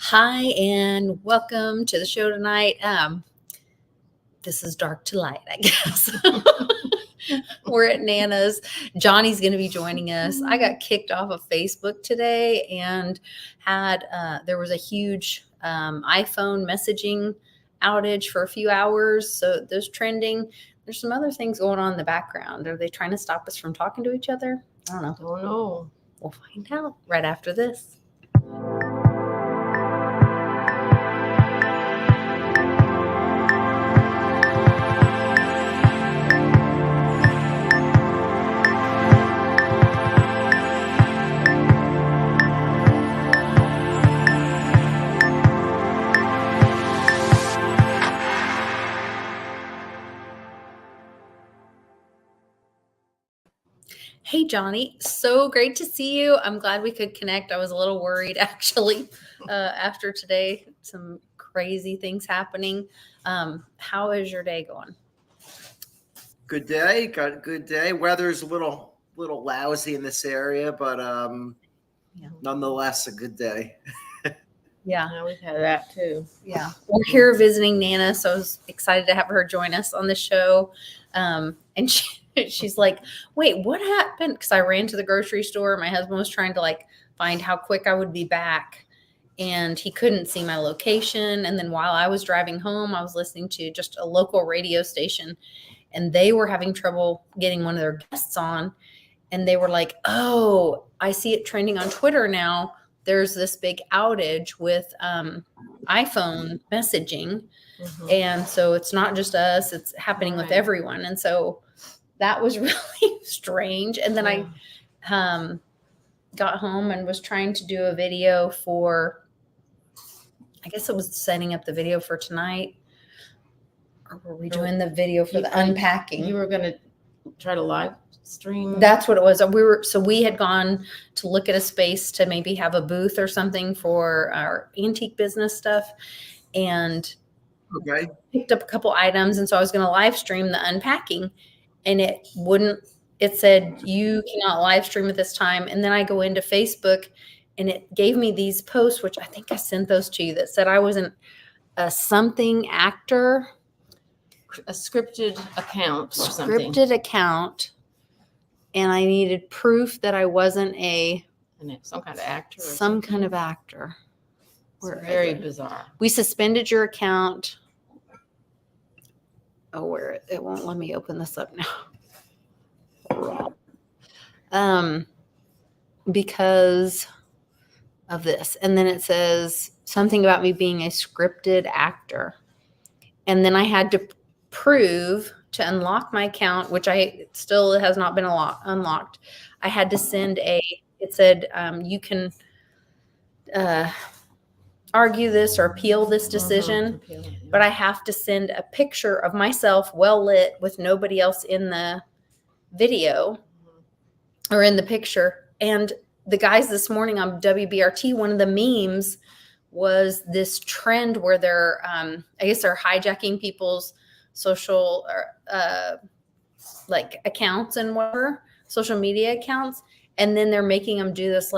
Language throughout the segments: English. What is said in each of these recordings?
Hi, and welcome to the show tonight. This is dark to light, I guess. We're at Nana's. Johnny's going to be joining us. I got kicked off of Facebook today and had there was a huge iPhone messaging outage for a few hours. So there's trending. There's some other things going on in the background. Are they trying to stop us from talking to each other? I don't know. Don't know. We'll find out right after this. Hey, Johnny, so great to see you. I'm glad we could connect. I was a little worried, actually, after today. Some crazy things happening. How is your day going? Good day. Got a good day. Weather's a little lousy in this area, but nonetheless, a good day. Yeah, We've had that too. yeah. We're here visiting Nana, so I was excited to have her join us on the show. And she's like, wait, what happened? Because I ran to the grocery store. My husband was trying to find how quick I would be back. And he couldn't see my location. And then while I was driving home, I was listening to just a local radio station. And they were having trouble getting one of their guests on. And they were like, oh, I see it trending on Twitter now. There's this big outage with iPhone messaging. Mm-hmm. And so it's not just us. It's happening with everyone. And so that was really strange. And then I got home and was trying to do a video for, I guess it was setting up the video for tonight. Or were we doing the video for the unpacking? You were going to try to live stream? That's what it was. We had gone to look at a space to maybe have a booth or something for our antique business stuff. And picked up a couple items. And so I was going to live stream the unpacking. And it said, you cannot live stream at this time. And then I go into Facebook and it gave me these posts, which I think I sent those to you, that said I wasn't a something actor. A scripted account. Scripted account. And I needed proof that I wasn't some kind of actor. Some kind of actor. It's very bizarre. We suspended your account. Oh, it won't let me open this up now. Because of this. And then it says something about me being a scripted actor. And then I had to prove to unlock my account, which still has not been unlocked. I had to send it said, you can argue this or appeal this decision, but I have to send a picture of myself well lit with nobody else in the video or in the picture. And the guys this morning on WBRT, one of the memes was this trend where they're, I guess they're hijacking people's social accounts and whatever, social media accounts. And then they're making them do this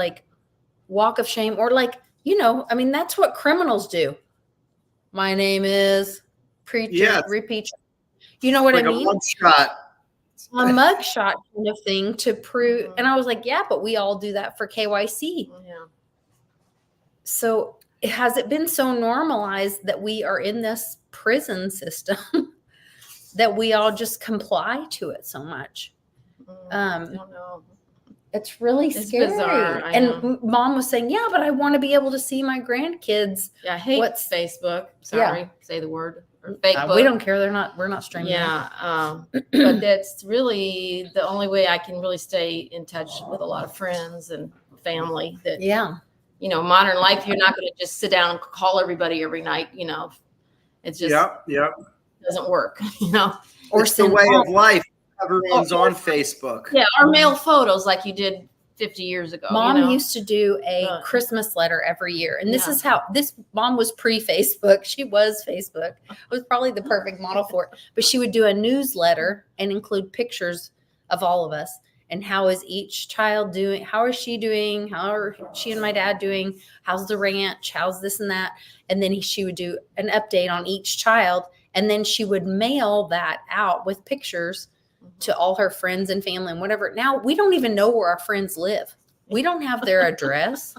walk of shame or that's what criminals do. My name is preacher, repeat. You know what I mean? A mugshot kind of thing to prove. Mm-hmm. And I was like, yeah, but we all do that for KYC. Yeah. So has it been so normalized that we are in this prison system that we all just comply to it so much? I don't know. It's really scary. Bizarre. And Mom was saying, yeah, but I want to be able to see my grandkids. Yeah, I hate Facebook. Sorry, say the word. Or Facebook. We don't care. We're not streaming. Yeah. But that's really the only way I can really stay in touch with a lot of friends and family that, modern life, you're not going to just sit down and call everybody every night. It's just, doesn't work, or it's the way of life. Everyone's on Facebook. Yeah, or mail photos like you did 50 years ago. Mom used to do a Christmas letter every year. And this is how mom was pre-Facebook. She was Facebook. It was probably the perfect model for it. But she would do a newsletter and include pictures of all of us. and how is each child doing? How is she doing? How are she and my dad doing? How's the ranch? How's this and that? And then she would do an update on each child. And then she would mail that out with pictures to all her friends and family and whatever. Now we don't even know where our friends live. We don't have their address.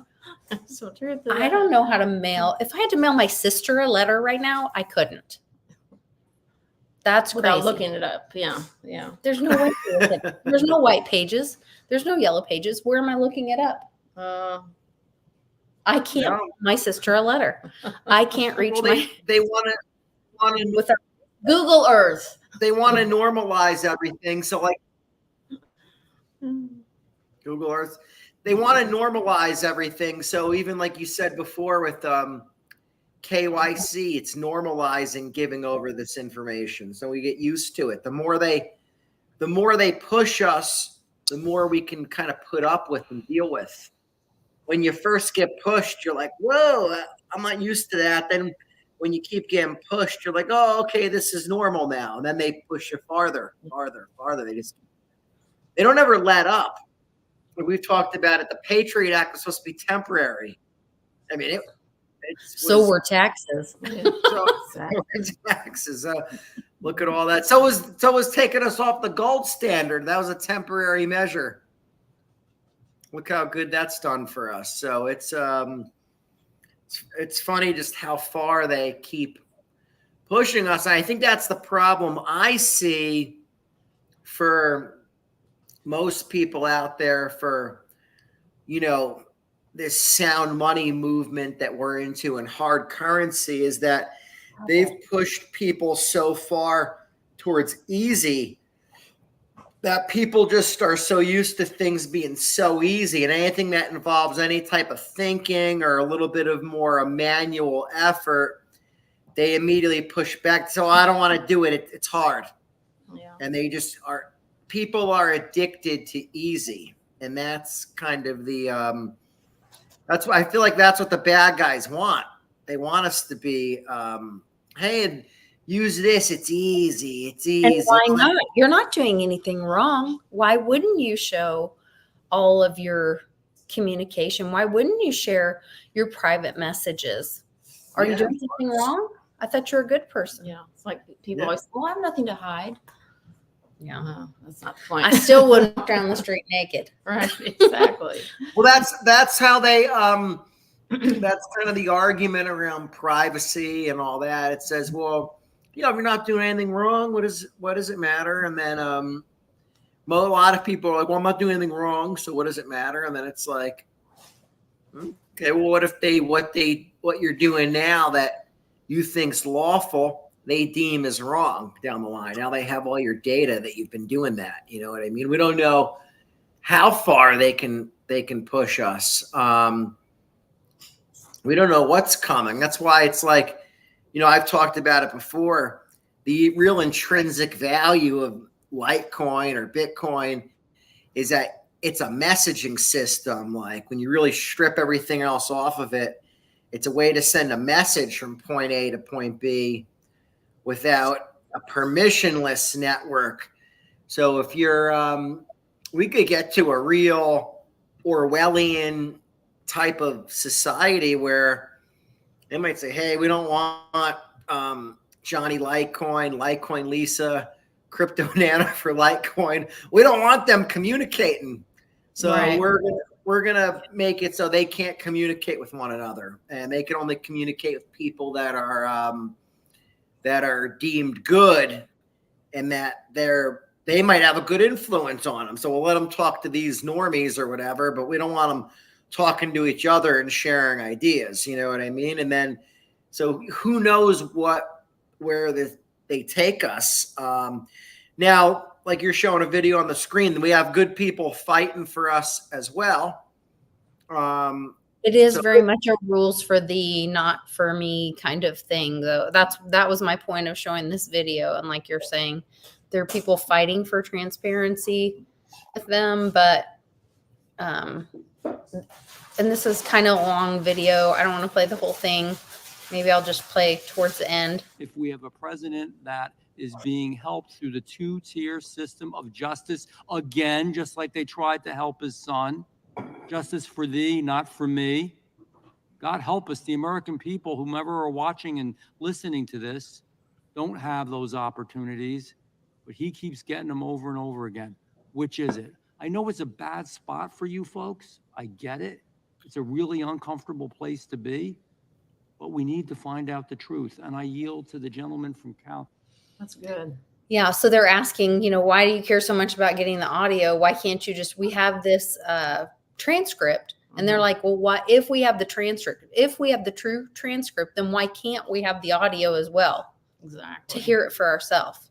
So true. I don't know how to mail. If I had to mail my sister a letter right now, I couldn't. That's without crazy. looking it up. Yeah. There's no way. There's no white pages. There's no yellow pages. Where am I looking it up? I can't mail my sister a letter. I can't reach they want to with our Google Earth. They want to normalize everything. So like Google Earth, they want to normalize everything. So even like you said before with KYC, it's normalizing giving over this information. So we get used to it. The more they push us, the more we can kind of put up with and deal with. When you first get pushed, you're like, whoa, I'm not used to that. Then when you keep getting pushed, you're like, oh, okay, this is normal now. And then they push you farther. They don't ever let up. We've talked about it. The Patriot Act was supposed to be temporary. I mean, so were taxes. Taxes. Look at all that. So was taking us off the gold standard. That was a temporary measure. Look how good that's done for us. So it's funny just how far they keep pushing us. And I think that's the problem I see for most people out there for, this sound money movement that we're into and hard currency is that they've pushed people so far towards easy that people just are so used to things being so easy, and anything that involves any type of thinking or a little bit of more a manual effort, they immediately push back. So I don't want to do it. It's hard. Yeah. And they just are, people are addicted to easy. And that's kind of the, that's why I feel like that's what the bad guys want. They want us to be, hey, use this. It's easy. It's easy. And why not? You're not doing anything wrong. Why wouldn't you show all of your communication? Why wouldn't you share your private messages? Are you doing something wrong? I thought you're a good person. Yeah. It's like people always, well, I have nothing to hide. Yeah. That's not the point. I still wouldn't walk down the street naked. Right. Exactly. Well, that's how they, that's kind of the argument around privacy and all that. It says, well, if you're not doing anything wrong, what does it matter? And then a lot of people are like, well, I'm not doing anything wrong, so what does it matter? And then it's like, okay, well, what you're doing now that you think's lawful, they deem as wrong down the line. Now they have all your data that you've been doing that. You know what I mean? We don't know how far they can push us. We don't know what's coming. That's why it's like, I've talked about it before. The real intrinsic value of Litecoin or Bitcoin is that it's a messaging system. Like when you really strip everything else off of it, it's a way to send a message from point A to point B without a permissionless network. So if you're, we could get to a real Orwellian type of society where they might say, hey, we don't want Johnny Litecoin Lisa, Crypto Nana for Litecoin. We don't want them communicating. So we're gonna make it so they can't communicate with one another, and they can only communicate with people that are deemed good, and that they might have a good influence on them. So we'll let them talk to these normies or whatever, but we don't want them talking to each other and sharing ideas. You know what I mean? And then, so who knows where they take us. Now, like you're showing a video on the screen, we have good people fighting for us as well. It is very much a rules for thee, not for me kind of thing, though. That was my point of showing this video. And like you're saying, there are people fighting for transparency with them, but and this is kind of a long video. I don't want to play the whole thing. Maybe I'll just play towards the end. If we have a president that is being helped through the two-tier system of justice again, just like they tried to help his son. Justice for thee, not for me. God help us, the American people, whomever are watching and listening to this, don't have those opportunities, but he keeps getting them over and over again. Which is it? I know it's a bad spot for you folks. I get it. It's a really uncomfortable place to be, but we need to find out the truth. And I yield to the gentleman from Cal. That's good. Yeah. So they're asking, why do you care so much about getting the audio? Why can't you we have this transcript? And they're like, well, what if we have the transcript? If we have the true transcript, then why can't we have the audio as well? Exactly. To hear it for ourselves.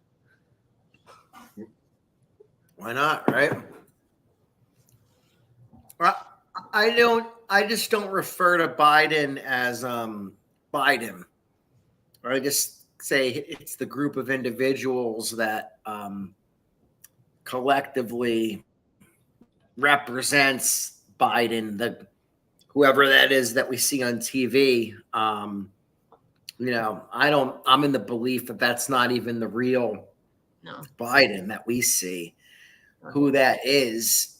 Why not, right? Well, I just don't refer to Biden as Biden. Or I just say it's the group of individuals that collectively represents Biden, whoever that is that we see on TV. I'm in the belief that that's not even the real Biden that we see. Who that is.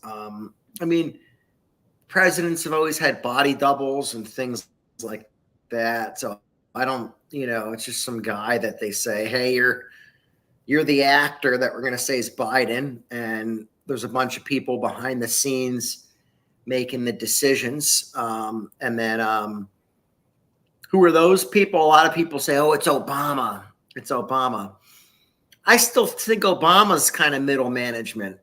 Presidents have always had body doubles and things like that. So I don't, it's just some guy that they say, hey, you're the actor that we're going to say is Biden. And there's a bunch of people behind the scenes making the decisions. And then who are those people? A lot of people say, oh, it's Obama. It's Obama. I still think Obama's kind of middle management.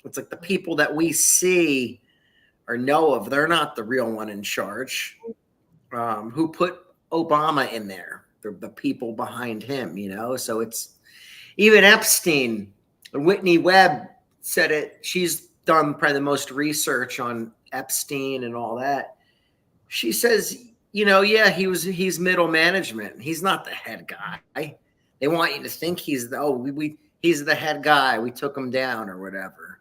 It's like the people that we see or know of, they're not the real one in charge. Who put Obama in there? They're the people behind him, So it's even Epstein. Whitney Webb said it. She's done probably the most research on Epstein and all that. She says, he's middle management. He's not the head guy. They want you to think he's he's the head guy. We took him down or whatever.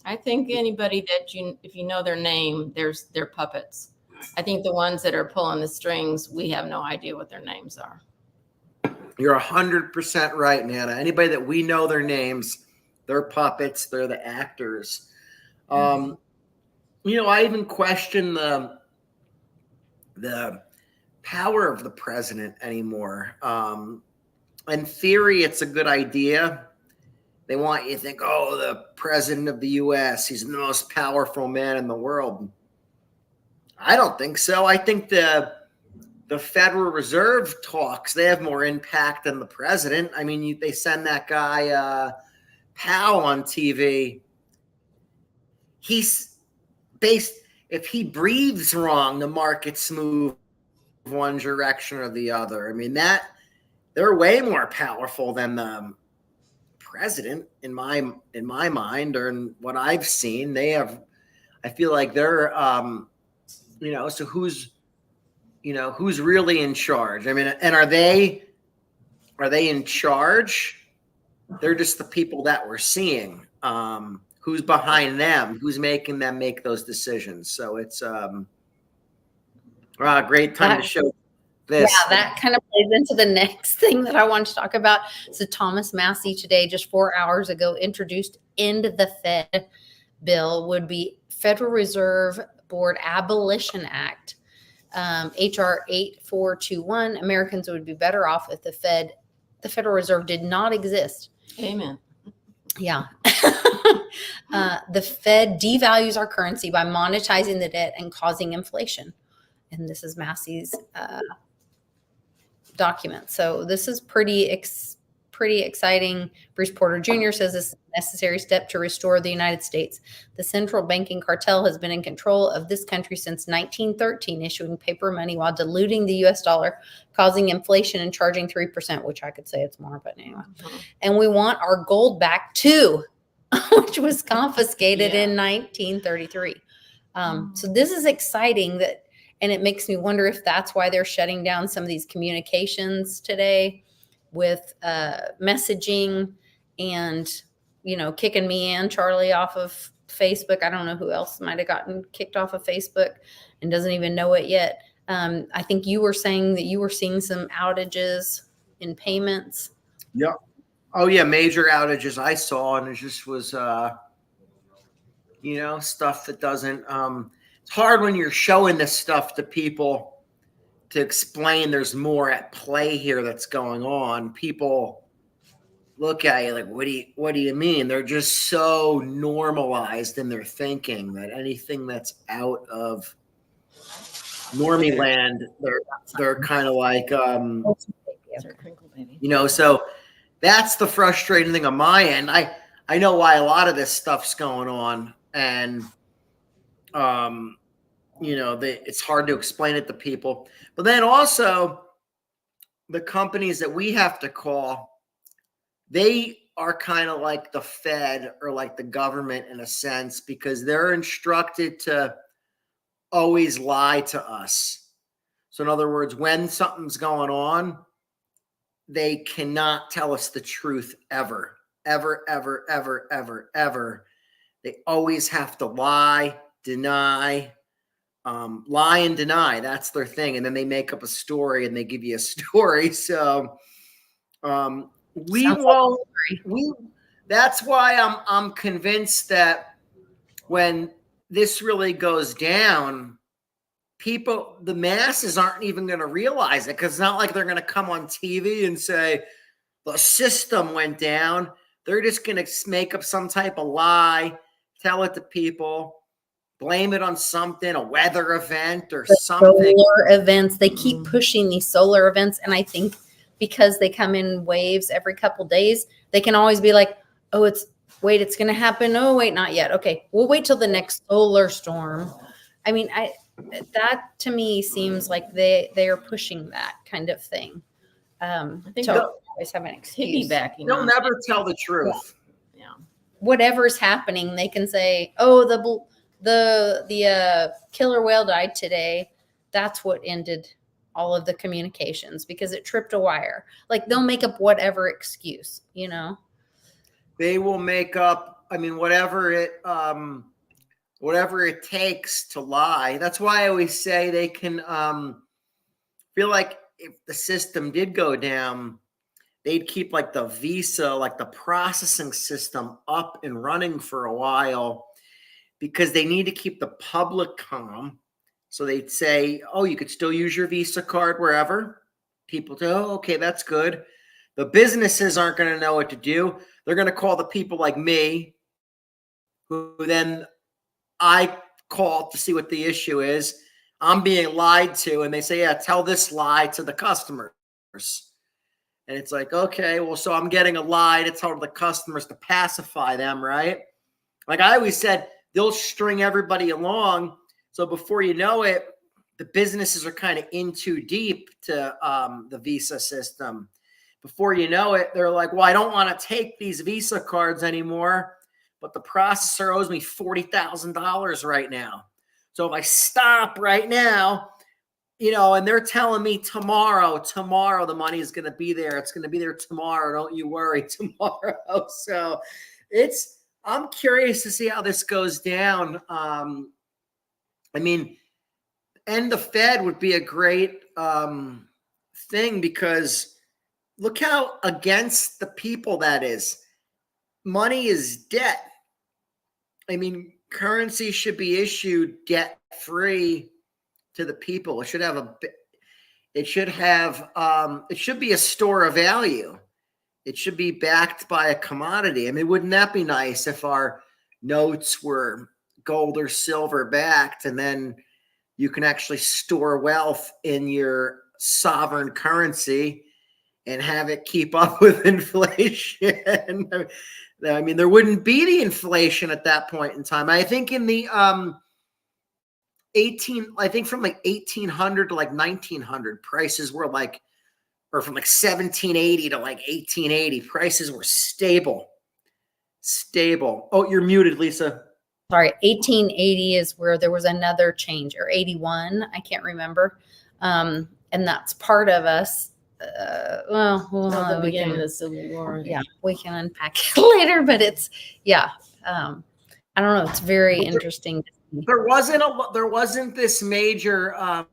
I think anybody that if you know their name, they're puppets. I think the ones that are pulling the strings, we have no idea what their names are. You're 100% right, Nana. Anybody that we know their names, they're puppets. They're the actors. I even question the power of the president anymore. In theory, it's a good idea. They want you to think, oh, the president of the U.S., he's the most powerful man in the world. I don't think so. I think the Federal Reserve talks, they have more impact than the president. They send that guy Powell on TV. If he breathes wrong, the markets move one direction or the other. They're way more powerful than the president in my mind, or in what I've seen. I feel like they're so who's really in charge? And are they in charge? They're just the people that we're seeing. Who's behind them? Who's making them make those decisions? So it's a great time to show this. Yeah, that kind of plays into the next thing that I want to talk about. So Thomas Massie today, just 4 hours ago, introduced End the Fed bill, would be Federal Reserve Board Abolition Act, HR 8421. Americans would be better off if the Federal Reserve did not exist. Amen. Yeah. The Fed devalues our currency by monetizing the debt and causing inflation. And this is Massie's document. So this is pretty exciting. Bruce Porter Jr. says this is a necessary step to restore the United States. The central banking cartel has been in control of this country since 1913, issuing paper money while diluting the U.S. dollar, causing inflation and charging 3%, which I could say it's more, but anyway. And we want our gold back too, which was confiscated in 1933. So this is exciting and it makes me wonder if that's why they're shutting down some of these communications today with messaging and, kicking me and Charlie off of Facebook. I don't know who else might have gotten kicked off of Facebook and doesn't even know it yet. I think you were saying that you were seeing some outages in payments. Yeah. Oh yeah, major outages I saw, and it just was, stuff that doesn't. It's hard when you're showing this stuff to people to explain there's more at play here that's going on. People look at you like, what do you mean? They're just so normalized in their thinking that anything that's out of normie land, they're kind of like, so that's the frustrating thing on my end. I know why a lot of this stuff's going on, and it's hard to explain it to people. But then also the companies that we have to call, they are kind of like the Fed or like the government in a sense, because they're instructed to always lie to us. So in other words, when something's going on, they cannot tell us the truth ever, ever, ever, ever, ever, ever. They always have to lie, deny, lie and deny. That's their thing. And then they make up a story and they give you a story. So that's why I'm convinced that when this really goes down, people, the masses aren't even going to realize it, because it's not like they're going to come on TV and say the system went down. They're just going to make up some type of lie, tell it to people, blame it on something, a weather event or something. Solar events. They keep pushing these solar events. And I think because they come in waves every couple days, they can always be like, oh, it's going to happen. Oh, wait, not yet. Okay, we'll wait till the next solar storm. I mean, that to me seems like they are pushing that kind of thing. I think they'll always have an excuse. They'll never tell the truth. Yeah. Whatever's happening, they can say, oh, the killer whale died today. That's what ended all of the communications because it tripped a wire. Like they'll make up whatever excuse, They will make up, whatever it takes to lie. That's why I always say they can feel like if the system did go down, they'd keep like the Visa, like the processing system up and running for a while, because they need to keep the public calm. So they'd say, oh, you could still use your Visa card wherever. People say, oh, okay, that's good. The businesses aren't going to know what to do. They're going to call the people like me, who then I call to see what the issue is. I'm being lied to. And they say, yeah, tell this lie to the customers. And it's like, okay, well, so I'm getting a lie to tell the customers to pacify them, right? Like I always said, they'll string everybody along. So before you know it, the businesses are kind of in too deep to the Visa system. Before you know it, they're like, well, I don't want to take these Visa cards anymore, but the processor owes me $40,000 right now. So if I stop right now, and they're telling me tomorrow the money is going to be there. It's going to be there tomorrow. Don't you worry, tomorrow. So I'm curious to see how this goes down. And the Fed would be a great thing, because look how against the people that is. Money is debt. Currency should be issued debt-free to the people. It should be a store of value. It should be backed by a commodity. Wouldn't that be nice if our notes were gold or silver backed, and then you can actually store wealth in your sovereign currency and have it keep up with inflation? There wouldn't be the inflation at that point in time. I think in the from like 1800 to like 1900, prices were like, or from like 1780 to like 1880, prices were stable. Oh, you're muted, Lisa. Sorry, 1880 is where there was another change, or 81, I can't remember. And that's part of us. The beginning of the Civil War. Yeah, we can unpack it later, but it's, I don't know. It's very interesting. There wasn't this major,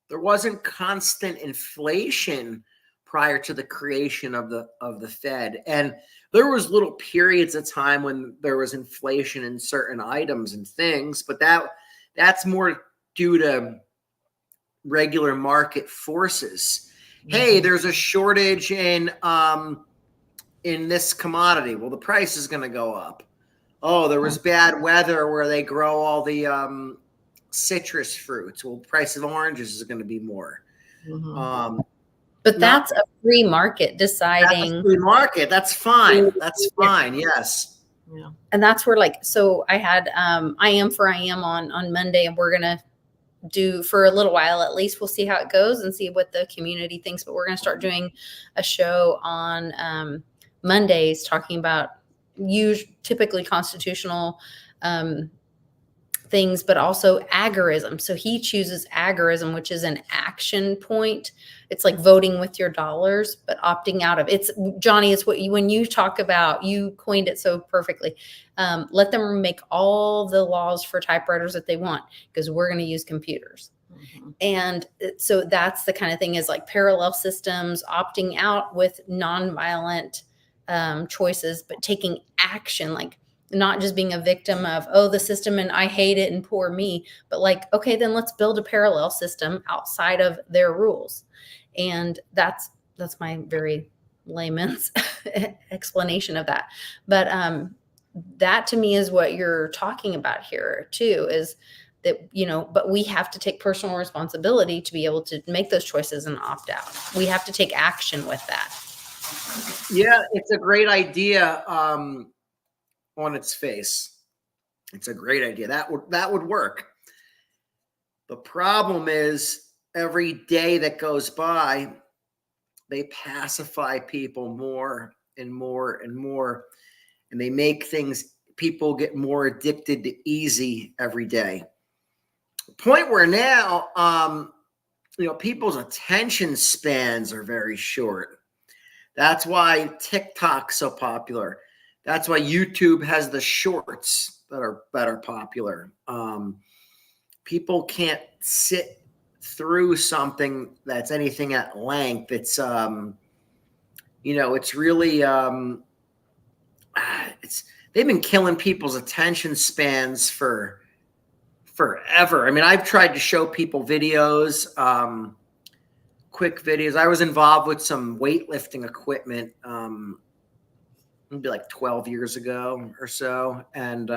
there wasn't constant inflation prior to the creation of the Fed. And there was little periods of time when there was inflation in certain items and things, but that's more due to regular market forces. Hey, there's a shortage in this commodity. Well, the price is going to go up. Oh, there was bad weather where they grow all the citrus fruits. Well, price of oranges is going to be more. But that's a free market deciding. That's a free market. That's fine. That's fine. Yes. Yeah. And that's where, like, so I had I Am on Monday, and we're gonna do for a little while at least. We'll see how it goes and see what the community thinks. But we're gonna start doing a show on Mondays talking about typically constitutional things, but also agorism. So he chooses agorism, which is an action point. It's like voting with your dollars, but opting out of it's Johnny. It's what when you talk about, you coined it so perfectly. Let them make all the laws for typewriters that they want, because we're going to use computers. And so that's the kind of thing, is like parallel systems, opting out with nonviolent choices, but taking action, like not just being a victim of, oh, the system and I hate it and poor me, but like, okay, then let's build a parallel system outside of their rules. And that's my very layman's explanation of that. But that to me is what you're talking about here too, is that, but we have to take personal responsibility to be able to make those choices and opt out. We have to take action with that. Yeah, it's a great idea. On its face, it's a great idea. That would work. The problem is, every day that goes by, they pacify people more and more and more, and they make people get more addicted to easy every day. The point where now, people's attention spans are very short. That's why TikTok's so popular. That's why YouTube has the shorts that are popular. People can't sit through something that's anything at length. It's it's really they've been killing people's attention spans for forever. I mean, I've tried to show people videos, quick videos. I was involved with some weightlifting equipment. Maybe like 12 years ago or so. And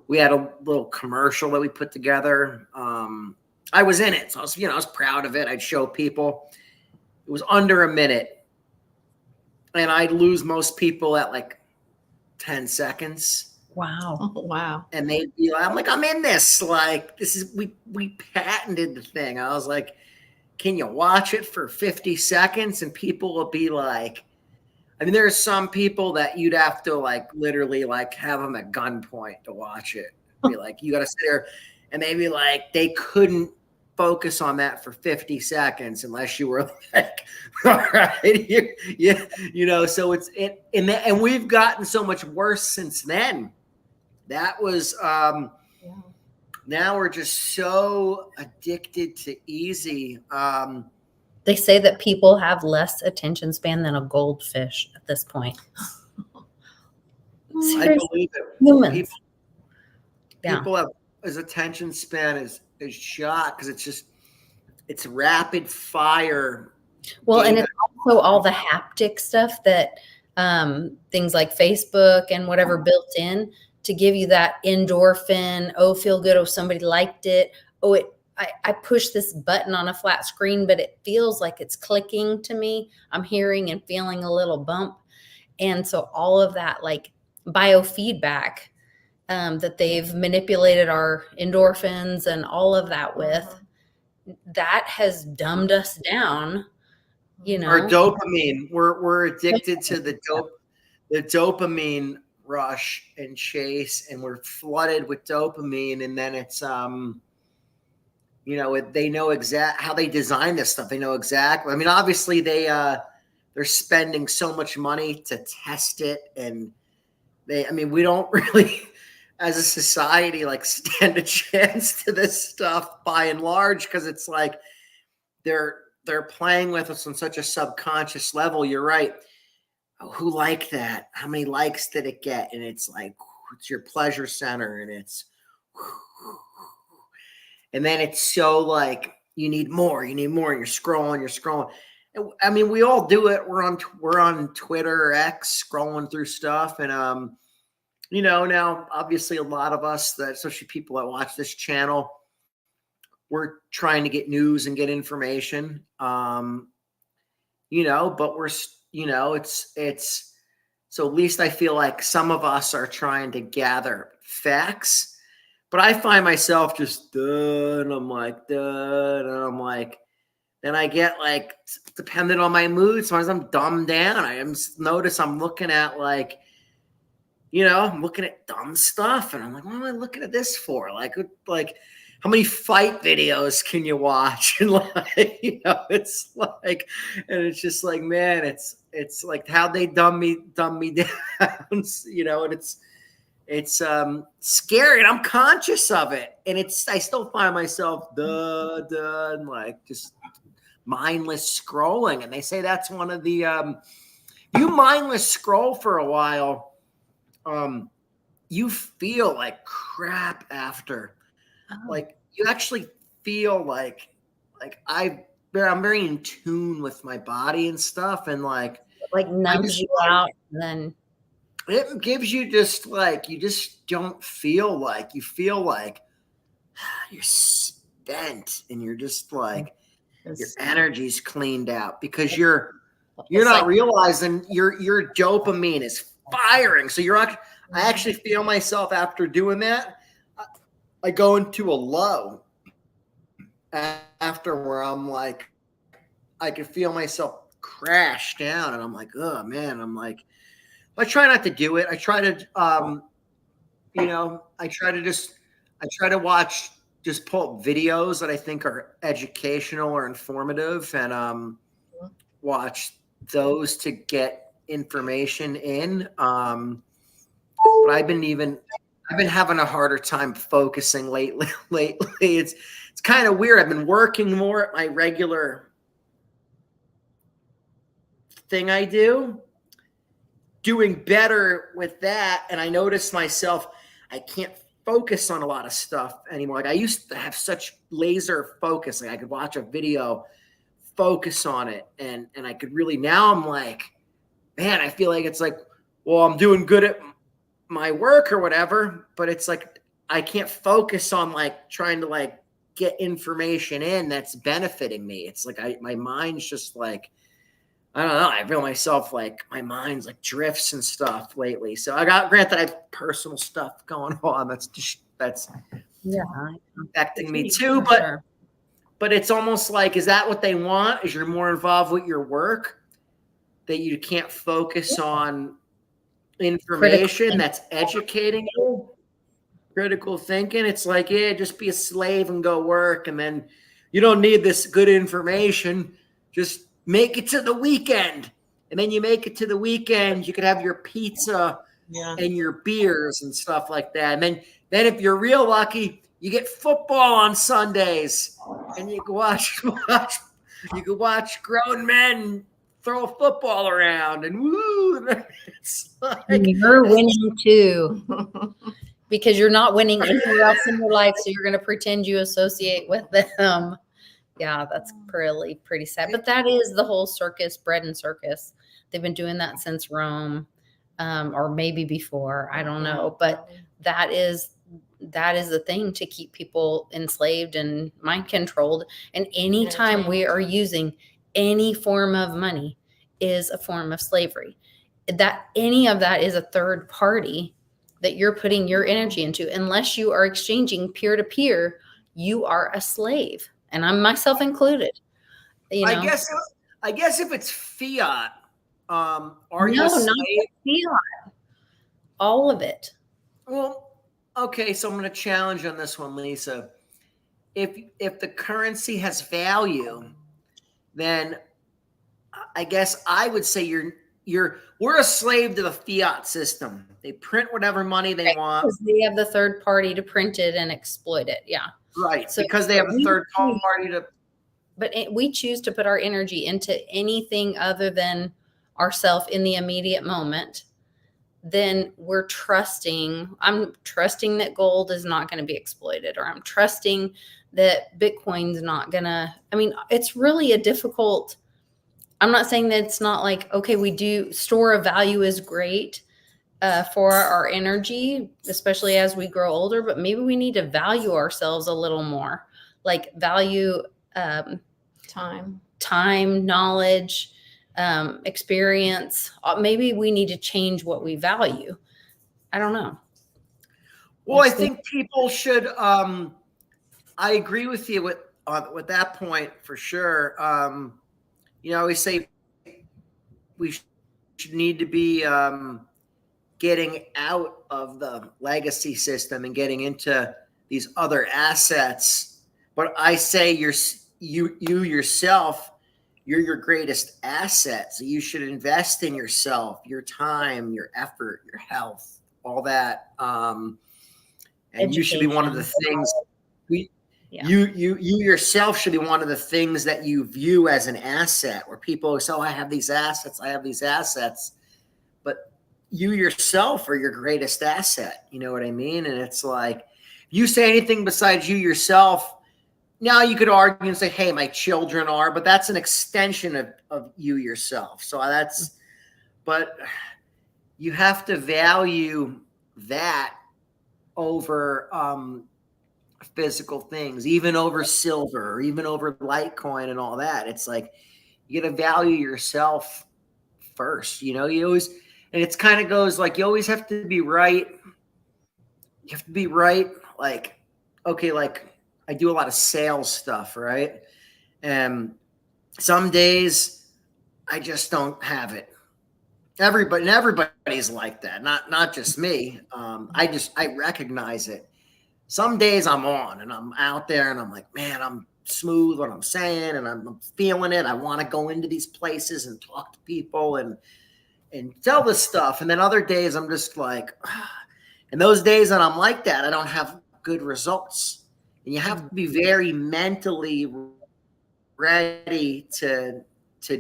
we had a little commercial that we put together. I was in it. So I was proud of it. I'd show people. It was under a minute. And I'd lose most people at like 10 seconds. Wow. Wow. And they'd be like, I'm in this. Like, this is, we patented the thing. I was like, can you watch it for 50 seconds? And people will be like, there are some people that you'd have to like literally like have them at gunpoint to watch it. Be like, you got to sit there, and maybe like they couldn't focus on that for 50 seconds unless you were like, all right, so and we've gotten so much worse since then. That was, now we're just so addicted to easy. They say that people have less attention span than a goldfish at this point. I believe it. Humans. People have, his attention span is shot because it's rapid fire. Well, and it's also all the haptic stuff that things like Facebook and whatever built in to give you that endorphin. Oh, feel good. Oh, somebody liked it. Oh, I push this button on a flat screen, but it feels like it's clicking to me. I'm hearing and feeling a little bump. And so all of that like biofeedback that they've manipulated our endorphins and all of that with, that has dumbed us down, Our dopamine. We're addicted to the dopamine rush and chase, and we're flooded with dopamine, and then it's they know how they design this stuff. They know exactly. I mean, obviously they're spending so much money to test it. And we don't really, as a society, like stand a chance to this stuff by and large, because it's like they're they're playing with us on such a subconscious level. You're right. Oh, who liked that? How many likes did it get? And it's like, it's your pleasure center, and then it's so like you need more, and you're scrolling. I mean, we all do it. We're on Twitter or X scrolling through stuff, and now obviously a lot of us, that especially people that watch this channel, we're trying to get news and get information. But we're it's so at least I feel like some of us are trying to gather facts, but I find myself just and I'm like, then I get like, dependent on my mood, sometimes I'm dumbed down. Notice I'm looking at like, I'm looking at dumb stuff, and I'm like, what am I looking at this for? Like how many fight videos can you watch? And it's like, and it's just like, man, it's like how they dumb me down, and it's scary, and I'm conscious of it. And I still find myself, and like just mindless scrolling. And they say that's one of the, you mindless scroll for a while, you feel like crap after. Like you actually feel like I'm very in tune with my body and stuff, and like numbs you out, and then it gives you just like, you just don't feel like, you feel like you're spent, and you're just like your energy's cleaned out because you're not realizing your dopamine is firing. So I actually feel myself after doing that. I go into a low after where I'm like, I can feel myself crash down, and I'm like, oh man, I'm like, I try not to do it. I try to, I try to watch, just pull up videos that I think are educational or informative, and watch those to get information in. But I've been having a harder time focusing lately. It's kind of weird. I've been working more at my regular thing I do, doing better with that. And I noticed myself, I can't focus on a lot of stuff anymore. Like I used to have such laser focus. Like I could watch a video, focus on it. And I could really, now I'm like, man, I feel like it's like, well, I'm doing good at my work or whatever, but it's like, I can't focus on like trying to like get information in that's benefiting me. It's like, my mind's just like, I don't know. I feel myself like my mind's like drifts and stuff lately. So granted, I have personal stuff going on. That's affecting me too. But it's almost like, is that what they want? Is you're more involved with your work, that you can't focus on information that's educating you? Critical thinking. It's like, yeah, just be a slave and go work. And then you don't need this good information. Just make it to the weekend. And then you make it to the weekend, you could have your pizza and your beers and stuff like that. And then if you're real lucky, you get football on Sundays, and you can watch grown men throw a football around, and woo. It's like, you're winning too. Because you're not winning anywhere else in your life, so you're going to pretend you associate with them. Yeah, that's pretty sad. But that is the whole circus, bread and circus. They've been doing that since Rome, or maybe before. I don't know. But that is the thing, to keep people enslaved and mind controlled. And anytime we are using any form of money is a form of slavery. That any of that is a third party that you're putting your energy into. Unless you are exchanging peer to peer, you are a slave. And I'm myself included. I guess if it's fiat, are you a slave? Not fiat. All of it. Well, okay, so I'm going to challenge on this one, Lisa. If the currency has value, then I guess I would say we're a slave to the fiat system. They print whatever money they want. Because they have the third party to print it and exploit it. Yeah. Right. So because they have a third party to we choose to put our energy into anything other than ourself in the immediate moment, then I'm trusting that gold is not going to be exploited, or I'm trusting that Bitcoin's not going to, it's really a difficult, I'm not saying that it's not like, okay, we do store of value is great for our energy, especially as we grow older, but maybe we need to value ourselves a little more, like value time, knowledge, experience. Maybe we need to change what we value. I don't know. Well, I think people should, I agree with you with that point for sure. I always say we should need to be getting out of the legacy system and getting into these other assets. But I say you yourself, you're your greatest asset. So you should invest in yourself, your time, your effort, your health, all that. And education. You should be one of the things you yourself should be one of the things that you view as an asset, where people say, oh, I have these assets. But you yourself are your greatest asset. You know what I mean? And it's like, if you say anything besides you yourself, now you could argue and say, hey, my children are, but that's an extension of you yourself. So but you have to value that over physical things, even over silver, or even over Litecoin and all that. It's like, you got to value yourself first. You always, and it's kind of goes like, you always have to be right. You have to be right. Like, okay, like I do a lot of sales stuff, right? And some days I just don't have it. Everybody's like that. Not just me. I recognize it. Some days I'm on and I'm out there and I'm like, man, I'm smooth what I'm saying and I'm feeling it. I want to go into these places and talk to people and tell this stuff. And then other days I'm just like, and those days that I'm like that, I don't have good results. And you have to be very mentally ready to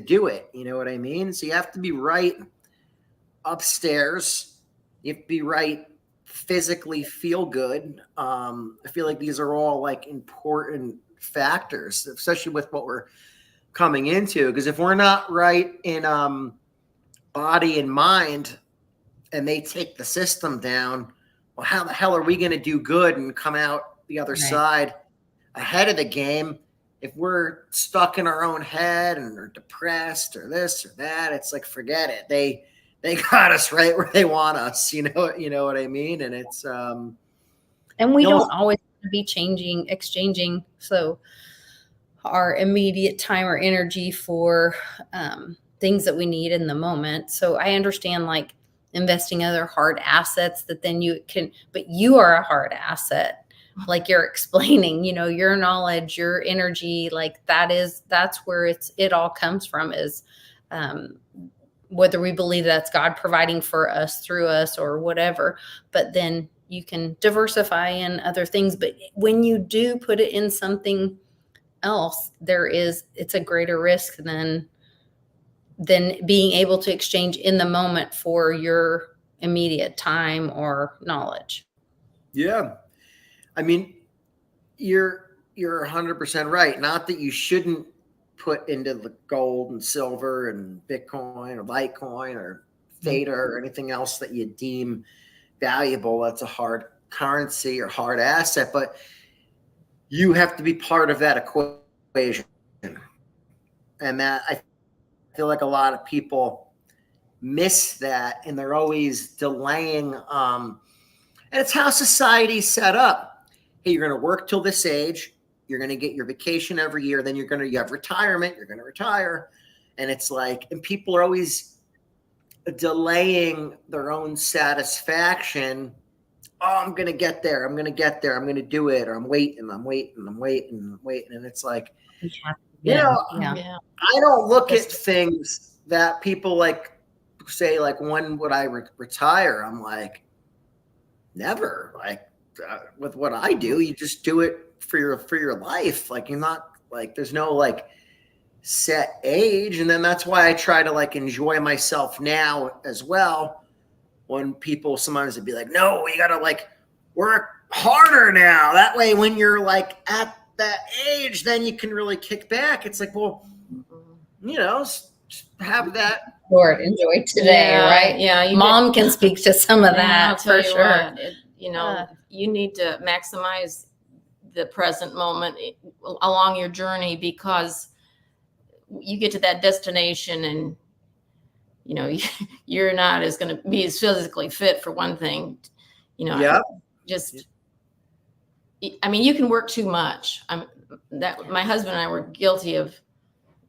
do it. You know what I mean? So you have to be right upstairs. You have to be right physically, feel good. I feel like these are all like important factors, especially with what we're coming into. Because if we're not right in body and mind, and they take the system down, well, how the hell are we going to do good and come out the other side ahead of the game if we're stuck in our own head and are depressed or this or that? It's like, forget it. They got us right where they want us. You know what I mean? And it's and we don't always be exchanging so our immediate time or energy for things that we need in the moment. So I understand like investing other hard assets that then you can, but you are a hard asset. Like you're explaining, your knowledge, your energy, like that's where it all comes from, is whether we believe that's God providing for us, through us, or whatever. But then you can diversify in other things. But when you do put it in something else, it's a greater risk than being able to exchange in the moment for your immediate time or knowledge. Yeah. I mean, you're 100% right. Not that you shouldn't put into the gold and silver and Bitcoin or Litecoin or Theta or anything else that you deem valuable. That's a hard currency or hard asset, but you have to be part of that equation. And that, I feel like a lot of people miss that, and they're always delaying. And it's how society's set up. Hey, you're going to work till this age. You're going to get your vacation every year. Then you have retirement. You're going to retire. And it's like, and people are always delaying their own satisfaction. Oh, I'm going to get there. I'm going to get there. I'm going to do it. Or I'm waiting. And it's like, I don't look at things that people like say, like, when would I retire? I'm like, never. Like, with what I do, you just do it for your life. Like, you're not Like there's no like set age. And then that's why I try to like enjoy myself now as well. When people sometimes would be like, no, you gotta like work harder now. That way when you're like at that age, then you can really kick back. It's like, well, you know, just have that. Lord, enjoy today, Yeah, right? Yeah. Mom can speak to some of that I'll tell for you sure. what, you know, you need to maximize the present moment along your journey, because you get to that destination and, you know, you're not as going to be as physically fit for one thing, you know, Yeah. just, I mean, you can work too much. My husband and I were guilty of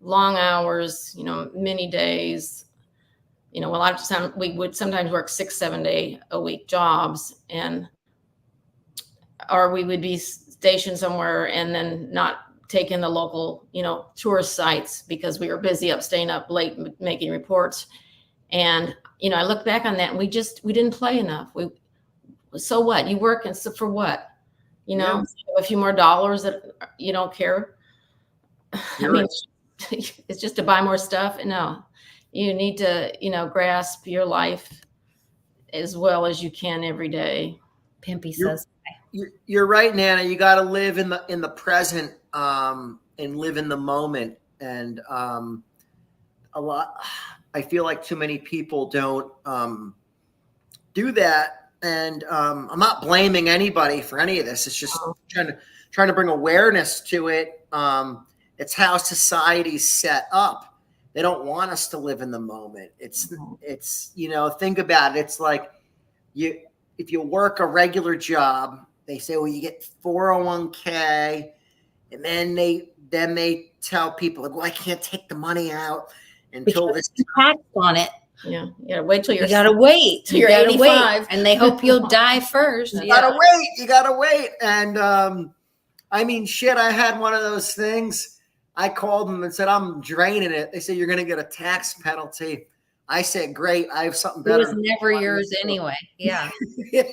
long hours, you know, many days, you know, a lot of times we would sometimes work 6-7 day a week jobs, or we would be stationed somewhere and then not take in the local, you know, tourist sites because we were busy staying up late making reports. And, you know, I look back on that and we didn't play enough. So what? You work and so for what? You know, a few more dollars that you don't care. I mean, it's just to buy more stuff. No, you need to, you know, grasp your life as well as you can every day. Pimpy says. You're right, Nana. You got to live in the present and live in the moment. And I feel like too many people don't do that. And I'm not blaming anybody for any of this. It's just trying to bring awareness to it. It's how society's set up. They don't want us to live in the moment. It's you know, think about it. It's like if you work a regular job, they say, well, you get 401k, and then they tell people like, well, I can't take the money out until it's taxed on it. Yeah, you gotta wait till you gotta wait. You're 85, and they hope you'll die first. You gotta wait. And I mean, shit, I had one of those things. I called them and said, I'm draining it. They said, you're gonna get a tax penalty. I said, great, I have something better. It was never yours anyway. Yeah. Give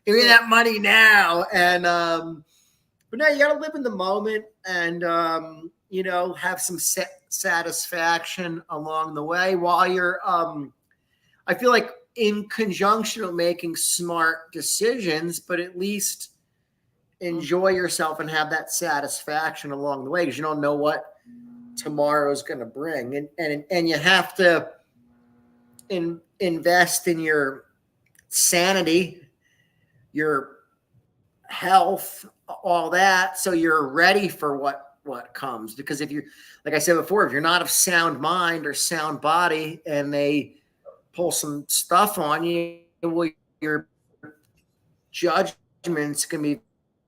me that money now. And but no, you gotta live in the moment and you know, have some satisfaction along the way while you're I feel like in conjunction with making smart decisions, but at least enjoy yourself and have that satisfaction along the way, because you don't know what tomorrow's going to bring. And you have to invest in your sanity, your health, all that, so you're ready for what comes. Because if you're, like I said before, if you're not of sound mind or sound body and they pull some stuff on you, well, your judgment's going to be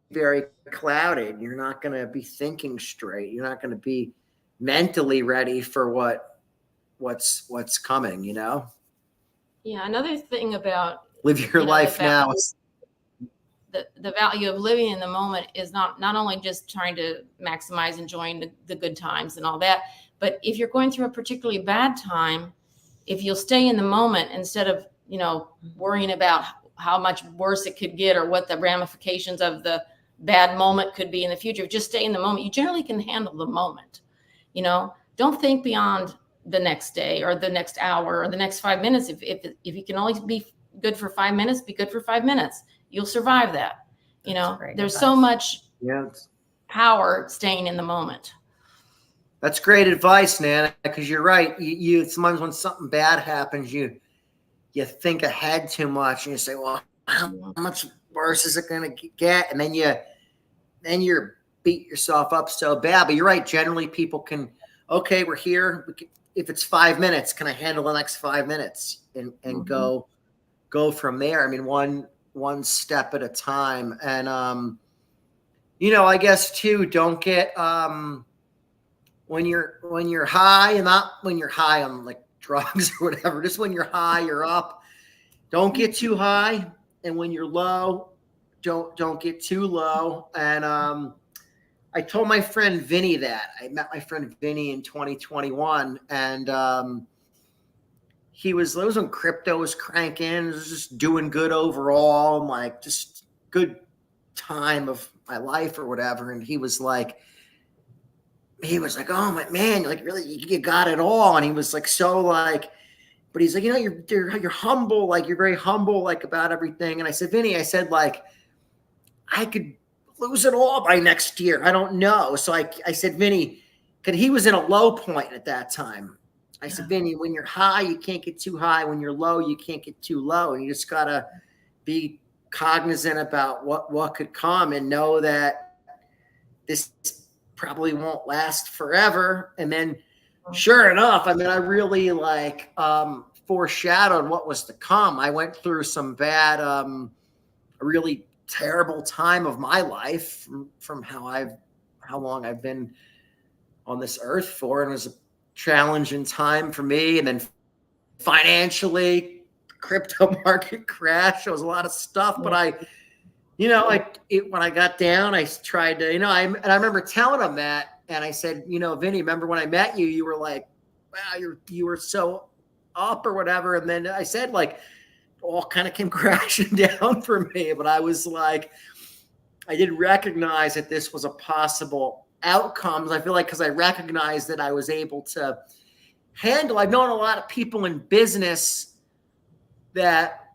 very clouded. You're not going to be thinking straight. You're not going to be mentally ready for what's coming, you know? Yeah. Another thing about live your life now. The value of living in the moment is not only just trying to maximize enjoying the good times and all that, but if you're going through a particularly bad time, if you'll stay in the moment instead of, you know, worrying about how much worse it could get or what the ramifications of the bad moment could be in the future, just stay in the moment. You generally can handle the moment. You know, don't think beyond the next day or the next hour or the next 5 minutes. If you can only be good for 5 minutes, be good for 5 minutes. You'll survive that. You know, there's so much power staying in the moment. That's great advice, Nana, because you're right. You sometimes when something bad happens, you think ahead too much and you say, well, how much worse is it going to get? And then you're beat yourself up so bad. But you're right. Generally, people can, okay, we're here. If it's 5 minutes, can I handle the next 5 minutes and go from there? I mean, one step at a time. And, you know, I guess too, don't get, when you're high, and not when you're high on like drugs or whatever, just when you're high, you're up, don't get too high. And when you're low, don't get too low. And, I told my friend Vinny that. I met my friend Vinny in 2021, and he was, those when crypto was cranking, it was just doing good overall. I'm like, just good time of my life or whatever. And he was like, he was like, oh my man, like really, you got it all. And he was like, so like, but he's like, you know, you're humble, like you're very humble, like about everything. And I said, Vinny, I said, like, I could lose it all by next year. I don't know. So I said, Vinny, because he was in a low point at that time. I said, Vinny, when you're high, you can't get too high. When you're low, you can't get too low. And you just gotta be cognizant about what could come and know that this probably won't last forever. And then sure enough, I mean, I really like foreshadowed what was to come. I went through some bad, a really terrible time of my life from how long I've been on this earth for. And it was a challenging time for me. And then financially, crypto market crash. There was a lot of stuff, but when I got down, I tried to, and I remember telling him that, and I said, Vinny, remember when I met you, you were like, wow, you were so up or whatever. And then I said, like, all kind of came crashing down for me, but I was like, I did recognize that this was a possible outcome. I feel like, because I recognized that I was able to handle, I've known a lot of people in business that,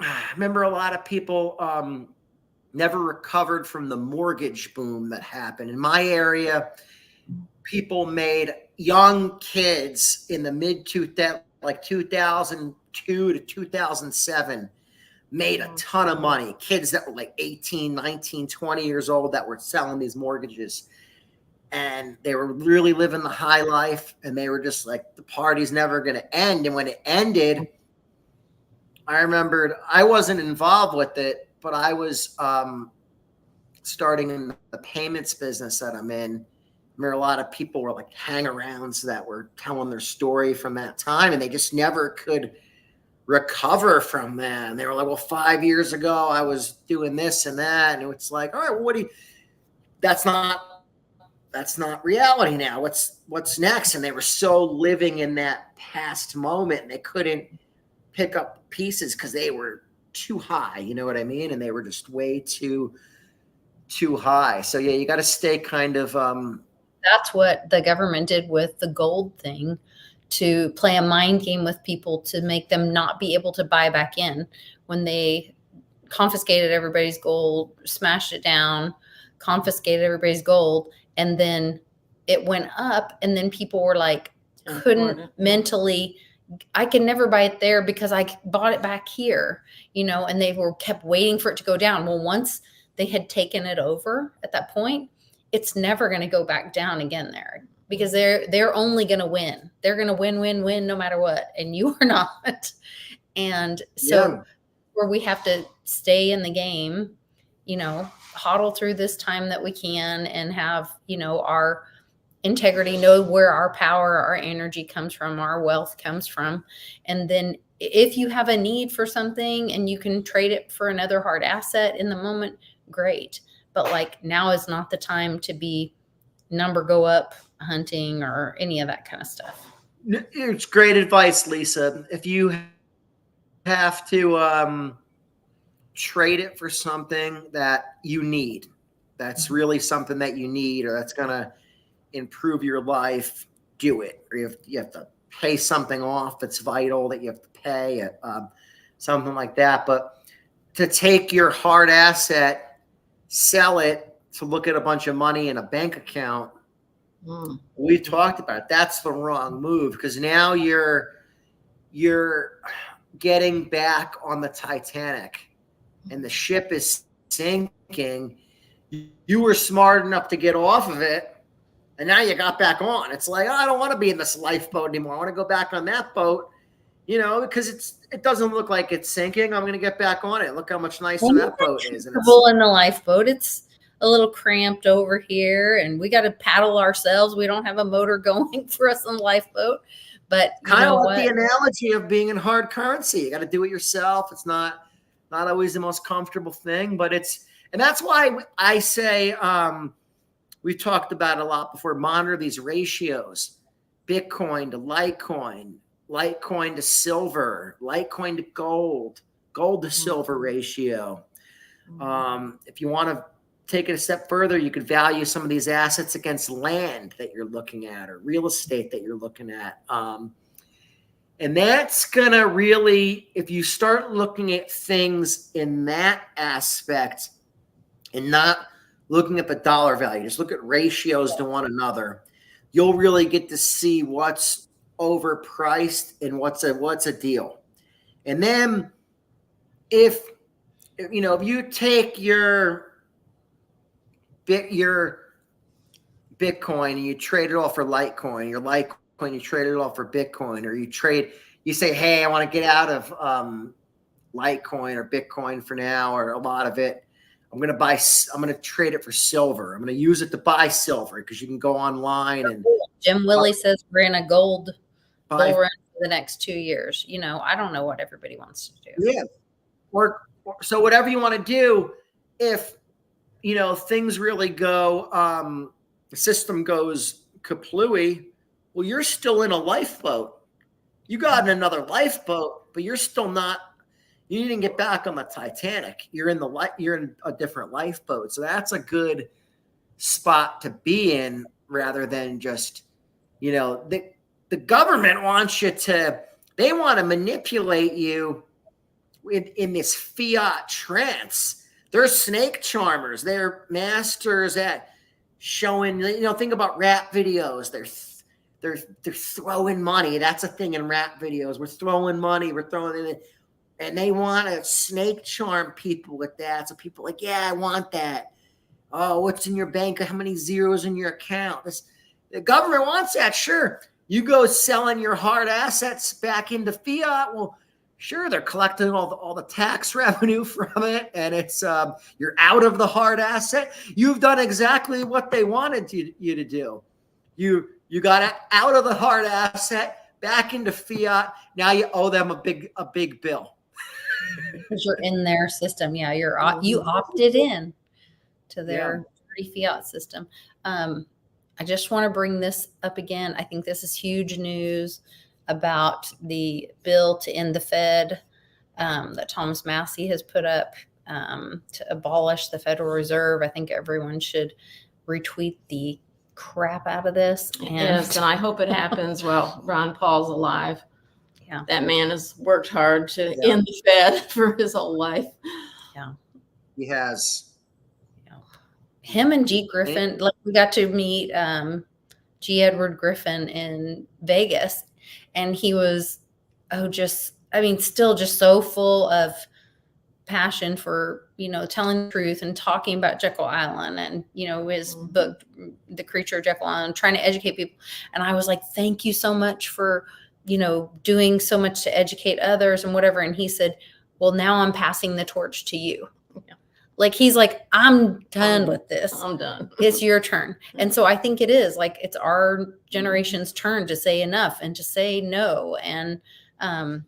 I remember a lot of people, never recovered from the mortgage boom that happened. In my area, people made young kids in the like 2002 to 2007, made a ton of money. Kids that were like 18, 19, 20 years old that were selling these mortgages. And they were really living the high life. And they were just like, the party's never going to end. And when it ended, I remembered I wasn't involved with it, but I was starting in the payments business that I'm in. I remember a lot of people were like hang-arounds that were telling their story from that time, and they just never could recover from that. And they were like, well, 5 years ago, I was doing this and that. And it's like, all right, well, that's not reality now. What's next? And they were so living in that past moment, and they couldn't pick up pieces because they were too high, you know what I mean? And they were just way too high. So yeah, you got to stay kind of that's what the government did with the gold thing, to play a mind game with people to make them not be able to buy back in. When they confiscated everybody's gold, smashed it down, confiscated everybody's gold, and then it went up, and then people were like, couldn't mentally, I could never buy it there because I bought it back here, and they kept waiting for it to go down. Well, once they had taken it over at that point, it's never going to go back down again there, because they're only going to win. They're going to win no matter what. And you are not. And so where we have to stay in the game, hodl through this time that we can, and have, our integrity, know where our power, our energy comes from, our wealth comes from. And then if you have a need for something and you can trade it for another hard asset in the moment, great. But like, now is not the time to be number go up hunting or any of that kind of stuff. It's great advice, Lisa. If you have to trade it for something that you need, that's really something that you need, or that's going to improve your life, do it. Or you have to pay something off that's vital that you have to pay, something like that. But to take your hard asset, sell it to look at a bunch of money in a bank account, we've talked about it. That's the wrong move, because now you're getting back on the Titanic and the ship is sinking. You were smart enough to get off of it, and now you got back on. It's like, oh, I don't want to be in this lifeboat anymore. I want to go back on that boat, because it doesn't look like it's sinking. I'm going to get back on it. Look how much nicer that boat is. And in the lifeboat, it's a little cramped over here, and we got to paddle ourselves. We don't have a motor going for us on the lifeboat. But kind of like the analogy of being in hard currency. You got to do it yourself. It's not always the most comfortable thing, but and that's why I say, we've talked about it a lot before, monitor these ratios: Bitcoin to Litecoin, Litecoin to silver, Litecoin to gold, gold to silver ratio. If you want to take it a step further, you could value some of these assets against land that you're looking at or real estate that you're looking at. And that's going to really, if you start looking at things in that aspect and not looking at the dollar value, just look at ratios to one another, you'll really get to see what's overpriced and what's a deal. And then if you take your Bitcoin and you trade it all for Litecoin, your Litecoin, you trade it all for Bitcoin, or you say, hey, I want to get out of Litecoin or Bitcoin for now, or a lot of it. I'm going to trade it for silver. I'm going to use it to buy silver because you can go online and Jim Willie says we're in a gold bull run for the next 2 years. I don't know what everybody wants to do. Yeah. So whatever you want to do, if, things really go, the system goes kaplooey, well, you're still in a lifeboat. You got in another lifeboat, but you're still not, you didn't get back on the Titanic. You're in a different lifeboat. So that's a good spot to be in rather than just, the government wants they want to manipulate you in this fiat trance. They're snake charmers. They're masters at showing, think about rap videos. They're throwing money. That's a thing in rap videos. We're throwing money. We're throwing it. And they want to snake charm people with that. So people are like, yeah, I want that. Oh, what's in your bank? How many zeros in your account? The government wants that. Sure. You go selling your hard assets back into fiat. Well, sure, they're collecting all the tax revenue from it. And it's you're out of the hard asset. You've done exactly what they wanted you to do. You got out of the hard asset, back into fiat. Now you owe them a big bill. Because you're in their system. Yeah, you opted in to their free fiat system. I just want to bring this up again. I think this is huge news about the bill to end the Fed that Thomas Massie has put up to abolish the Federal Reserve. I think everyone should retweet the crap out of this. Yes, and I hope it happens while Ron Paul's alive. Yeah, that man has worked hard to end the Fed for his whole life. Yeah, he has. Him and G. Griffin, like we got to meet G. Edward Griffin in Vegas, and he was still just so full of passion for telling the truth and talking about Jekyll Island and his book The Creature of Jekyll Island, trying to educate people. And I was like, thank you so much for doing so much to educate others and whatever. And he said, well, now I'm passing the torch to you. Yeah. Like, he's like, I'm done with this. I'm done. It's your turn. And so I think it is like, it's our generation's turn to say enough and to say no. And I'm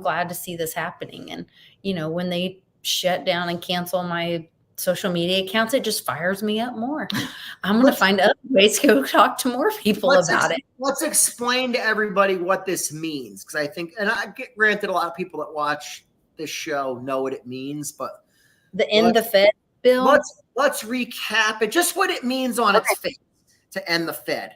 glad to see this happening. And, when they shut down and cancel my social media accounts, it just fires me up more. I'm going to find other ways to go talk to more people about it. Let's explain to everybody what this means. Because I think, and I get granted, a lot of people that watch this show know what it means, but the end the Fed bill. Let's recap it. Just what it means on its face to end the Fed.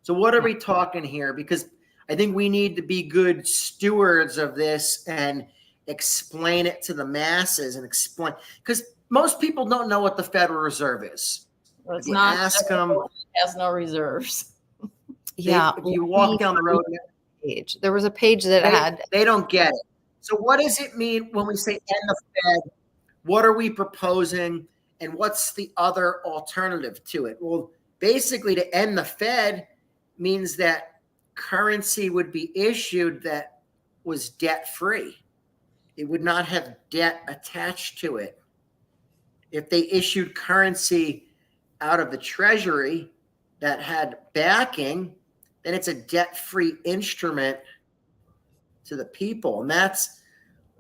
So what are we talking here? Because I think we need to be good stewards of this and explain it to the masses and explain, because most people don't know what the Federal Reserve is. Well, it's not. Ask them. It has no reserves. Yeah. If you walk down the road, there was a page that they don't get it. So what does it mean when we say end the Fed? What are we proposing? And what's the other alternative to it? Well, basically, to end the Fed means that currency would be issued that was debt-free. It would not have debt attached to it. If they issued currency out of the Treasury that had backing, then it's a debt-free instrument to the people. And that's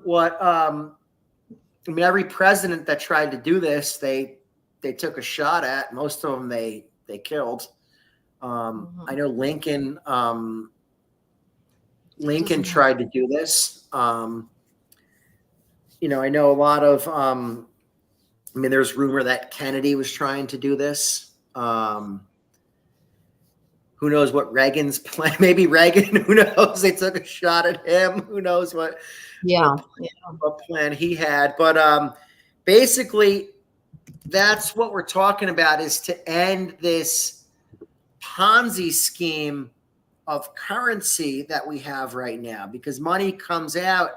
what, every president that tried to do this, they took a shot at. Most of them they killed. I know Lincoln tried to do this. I know a lot of I mean, there's rumor that Kennedy was trying to do this. Who knows what Reagan's plan? Maybe Reagan. Who knows? They took a shot at him. Who knows what plan he had? But basically, that's what we're talking about: is to end this Ponzi scheme of currency that we have right now, because money comes out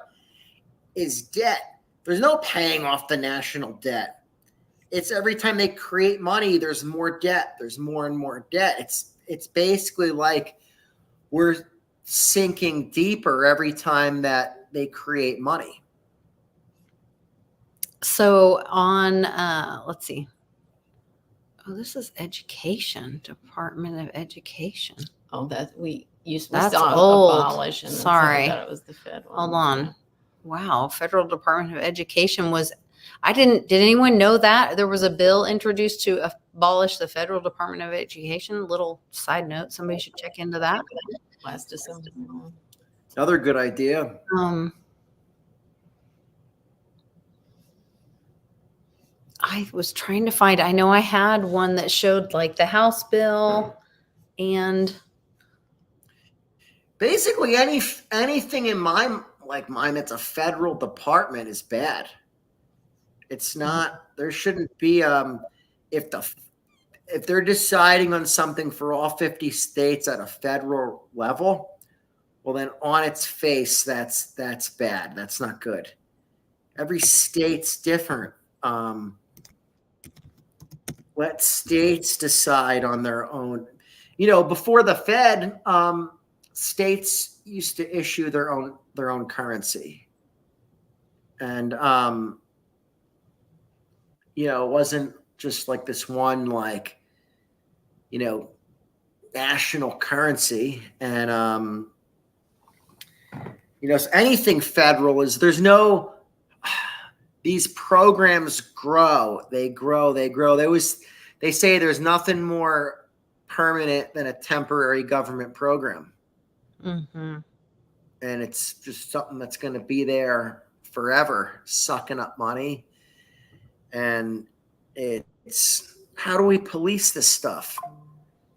is debt. There's no paying off the national debt. It's every time they create money, there's more debt. There's more and more debt. It's basically like we're sinking deeper every time that they create money. So on, let's see. Oh, this is education, Department of Education. Oh, that we used to That's old. abolish. And Sorry. I thought it was the Fed one. Hold on. Wow. Federal Department of Education did anyone know that there was a bill introduced to abolish the Federal Department of Education? Little side note, somebody should check into that. Last December. Another good idea. I was trying to find, I know I had one that showed like the House bill and basically anything in mine that's a federal department is bad. It's not, there shouldn't be, if they're deciding on something for all 50 states at a federal level, well then on its face, that's bad. That's not good. Every state's different. Let states decide on their own. Before the Fed, states used to issue their own currency. And it wasn't just like this one, national currency. And, so anything federal these programs grow. They grow. They say there's nothing more permanent than a temporary government program. mm-hmm. And it's just something that's going to be there forever, sucking up money. And it's, how do we police this stuff?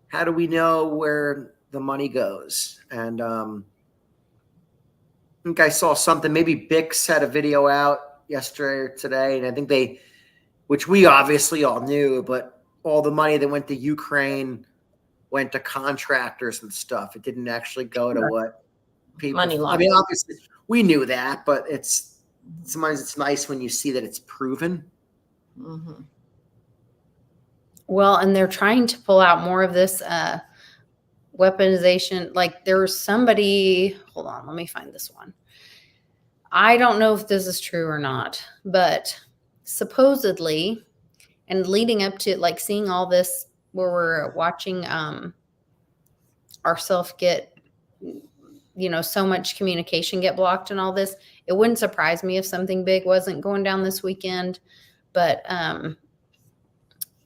How do we know where the money goes? And I think I saw something, maybe Bix had a video out yesterday or today, and I think which we obviously all knew, but all the money that went to Ukraine went to contractors and stuff. It didn't actually go to what people. Money laundering. I mean, obviously we knew that, but sometimes it's nice when you see that it's proven. Mm-hmm. Well, and they're trying to pull out more of this weaponization. Like there was somebody, hold on, let me find this one. I don't know if this is true or not, but supposedly, and leading up to like seeing all this where we're watching ourselves get, so much communication get blocked and all this, it wouldn't surprise me if something big wasn't going down this weekend. But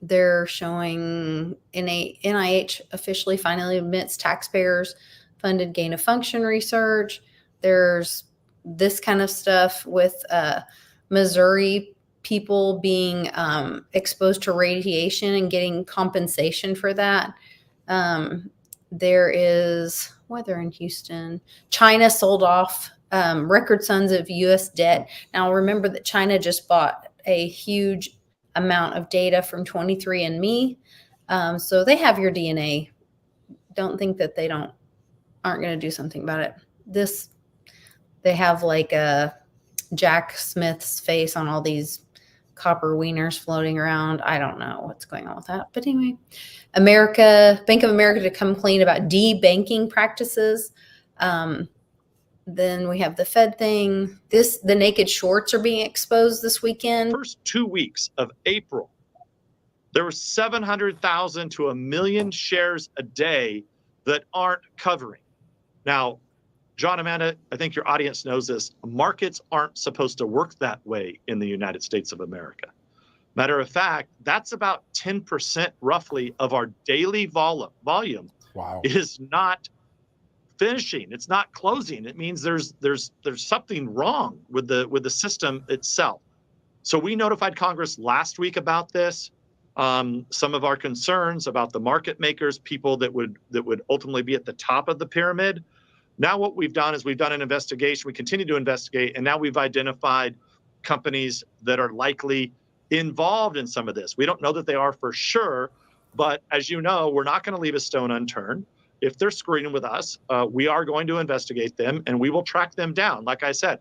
they're showing NIH officially finally admits taxpayers funded gain of function research. There's this kind of stuff with Missouri people being exposed to radiation and getting compensation for that. There is weather in Houston. China sold off record sums of U.S. debt. Now, remember that China just bought a huge amount of data from 23andMe. So they have your DNA. Don't think that they aren't going to do something about it. They have like a Jack Smith's face on all these copper wieners floating around. I don't know what's going on with that. But anyway, Bank of America to come clean about de-banking practices. Then we have the Fed thing. The naked shorts are being exposed this weekend. First 2 weeks of April, there were 700,000 to 1 million shares a day that aren't covering. Now, John, Amanda, I think your audience knows this. Markets aren't supposed to work that way in the United States of America. Matter of fact, that's about 10% roughly of our daily volume. Wow. Is not finishing. It's not closing. It means there's something wrong with the system itself. So we notified Congress last week about this. Some of our concerns about the market makers, people that would ultimately be at the top of the pyramid. Now what we've done is we've done an investigation. We continue to investigate, and now we've identified companies that are likely involved in some of this. We don't know that they are for sure, but as you know, we're not going to leave a stone unturned. If they're screening with us, we are going to investigate them, and we will track them down. Like I said,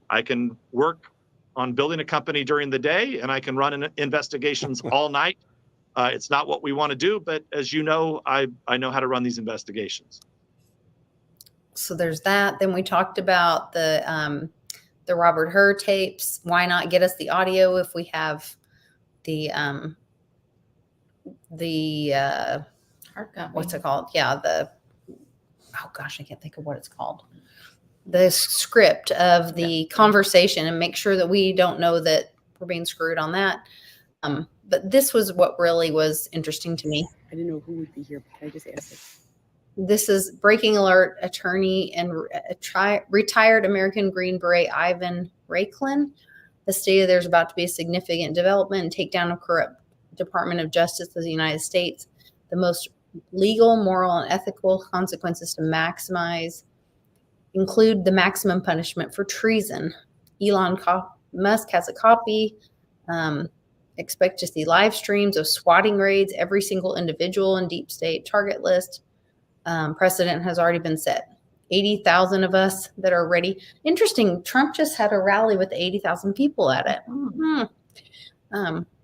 I can work on building a company during the day, and I can run investigations all night. It's not what we want to do, but as you know, I know how to run these investigations. So there's that. Then we talked about the Robert Hur tapes. Why not get us the audio if we have the Hard copy. what's it called? Yeah, oh gosh, I can't think of what it's called. The script of the conversation, and make sure that we don't know that we're being screwed on that. But this was what really was interesting to me. I didn't know who would be here, but I just asked it. This is breaking alert. Attorney and retired American Green Beret Ivan Raiklin has stated there's about to be a significant development and takedown of corrupt Department of Justice of the United States. The most legal, moral, and ethical consequences to maximize include the maximum punishment for treason. Elon Musk has a copy. Expect to see live streams of swatting raids, every single individual in deep state target list. Precedent has already been set. 80,000 of us that are ready. Interesting. Trump just had a rally with 80,000 people at it.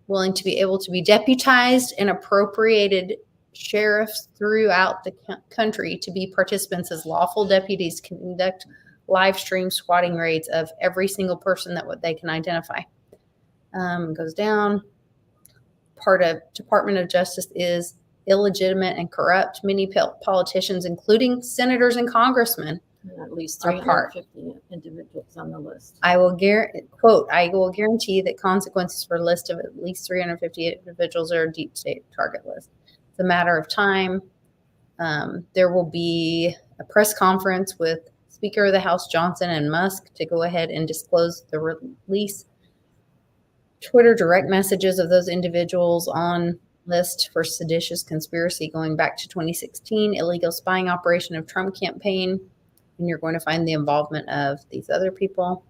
Willing to be able to be deputized and appropriated sheriffs throughout the country to be participants as lawful deputies conduct live stream swatting raids of every single person that what they can identify. Goes down. Part of Department of Justice is illegitimate and corrupt. Many politicians, including senators and congressmen, At least are part. 350 individuals on the list. I will guarantee that consequences for a list of at least 350 individuals are a deep state target list. It's a matter of time. There will be a press conference with Speaker of the House Johnson and Musk to go ahead and disclose the release. Twitter direct messages of those individuals on list for seditious conspiracy going back to 2016, illegal spying operation of Trump campaign, and you're going to find the involvement of these other people.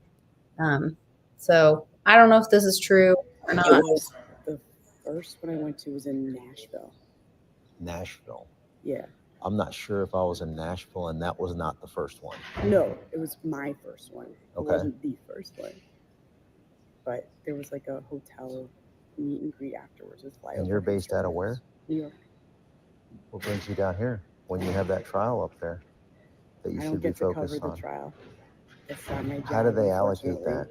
So I don't know if this is true or not. The first one I went to was in Nashville. Nashville. Yeah. I'm not sure if I was in Nashville, and that was not the first one. No, it was my first one. Okay. It wasn't the first one. But there was like a hotel meet and greet afterwards with flyover. And you're based out of where? New York. What brings you down here when you have that trial up there that you I should don't be get to cover focused the on? trial. That's not my job. How do they allocate unfortunately. that?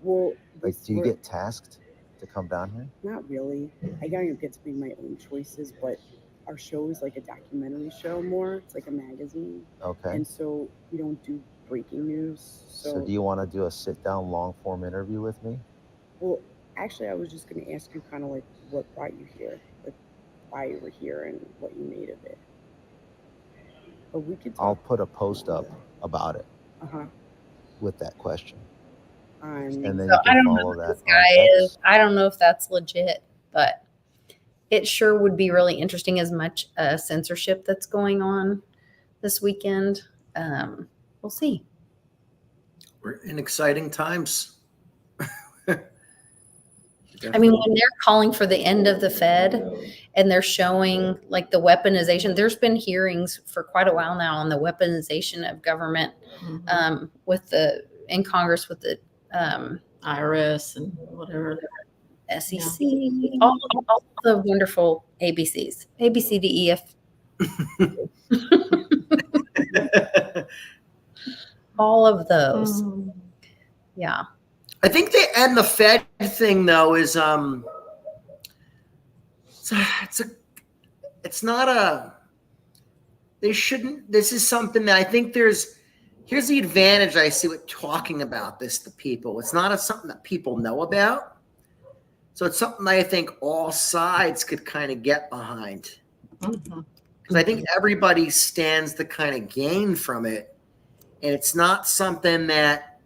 Well, Like, do you get tasked to come down here? Not really. I don't get to make my own choices, but our show is like a documentary show more. It's like a magazine. Okay. And so we don't do breaking news. So do you want to do a sit-down long-form interview with me? Well, actually, I was just going to ask you kind of like what brought you here, like why you were here and what you made of it. But we could I'll talk. put a post up about it with that question. And then So you I can don't know follow who that. this guy is. I don't know if that's legit, but it sure would be really interesting as much censorship that's going on this weekend. We'll see. We're in exciting times. I mean, when they're calling for the end of the Fed and they're showing like the weaponization, there's been hearings for quite a while now on the weaponization of government in Congress with the IRS and whatever. SEC, all the wonderful ABCs, A, B, C, D, E, F. All of those. Yeah. I think the Fed thing though is it's not a, they shouldn't, this is something that I think here's the advantage I see with talking about this to people. It's not something that people know about. So it's something that I think all sides could kind of get behind. Because I think everybody stands to kind of gain from it. And it's not something that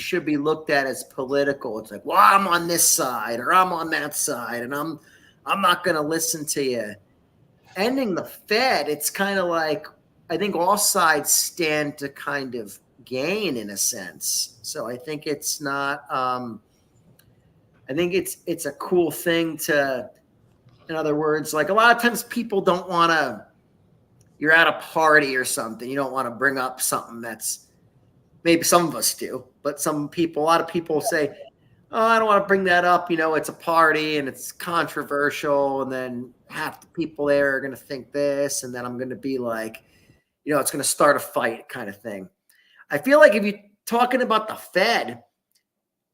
should be looked at as political. It's like, well, I'm on this side or I'm on that side, and I'm not going to listen to you. Ending the Fed, it's kind of like, I think all sides stand to kind of gain in a sense. So I think it's not, I think it's a cool thing to, in other words, like a lot of times people don't want to, you're at a party or something, you don't want to bring up something that's, maybe some of us do, but a lot of people say, oh, I don't want to bring that up. It's a party and it's controversial. And then half the people there are going to think this. And then I'm going to be like, it's going to start a fight kind of thing. I feel like if you're talking about the Fed,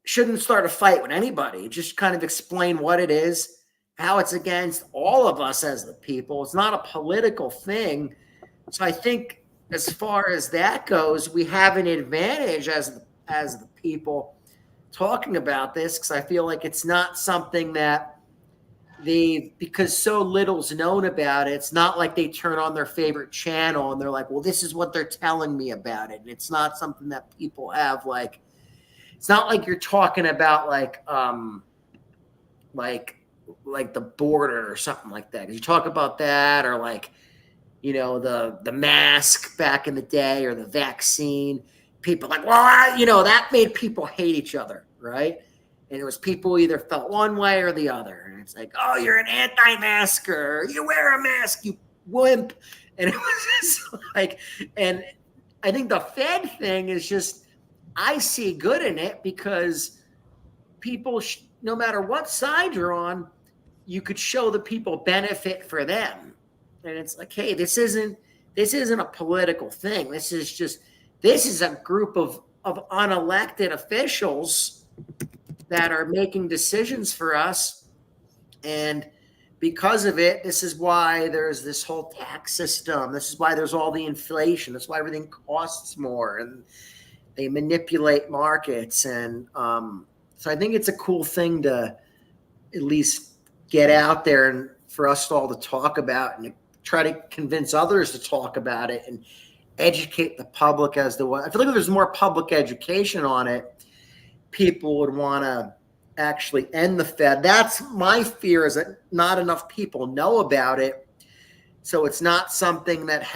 shouldn't start a fight with anybody. Just kind of explain what it is, how it's against all of us as the people. It's not a political thing. So I think as far as that goes, we have an advantage as the people talking about this, because I feel like it's not something that because so little's known about it, it's not like they turn on their favorite channel and they're like, well, this is what they're telling me about it. And it's not something that people have, like, it's not like you're talking about like the border or something like that. You talk about that, or like, the mask back in the day, or the vaccine. People like, well, that made people hate each other, right? And it was people either felt one way or the other. And it's like, oh, you're an anti-masker. You wear a mask, you wimp. And it was just like, and I think the Fed thing is just, I see good in it, because people, no matter what side you're on, you could show the people benefit for them. And it's like, hey, this isn't a political thing. This is a group of unelected officials that are making decisions for us. And because of it, this is why there's this whole tax system. This is why there's all the inflation. That's why everything costs more, and they manipulate markets. And so I think it's a cool thing to at least get out there and for us all to talk about, and try to convince others to talk about it and educate the public as to what. I feel like if there's more public education on it, people would want to actually end the Fed. That's my fear, is that not enough people know about it. So it's not something that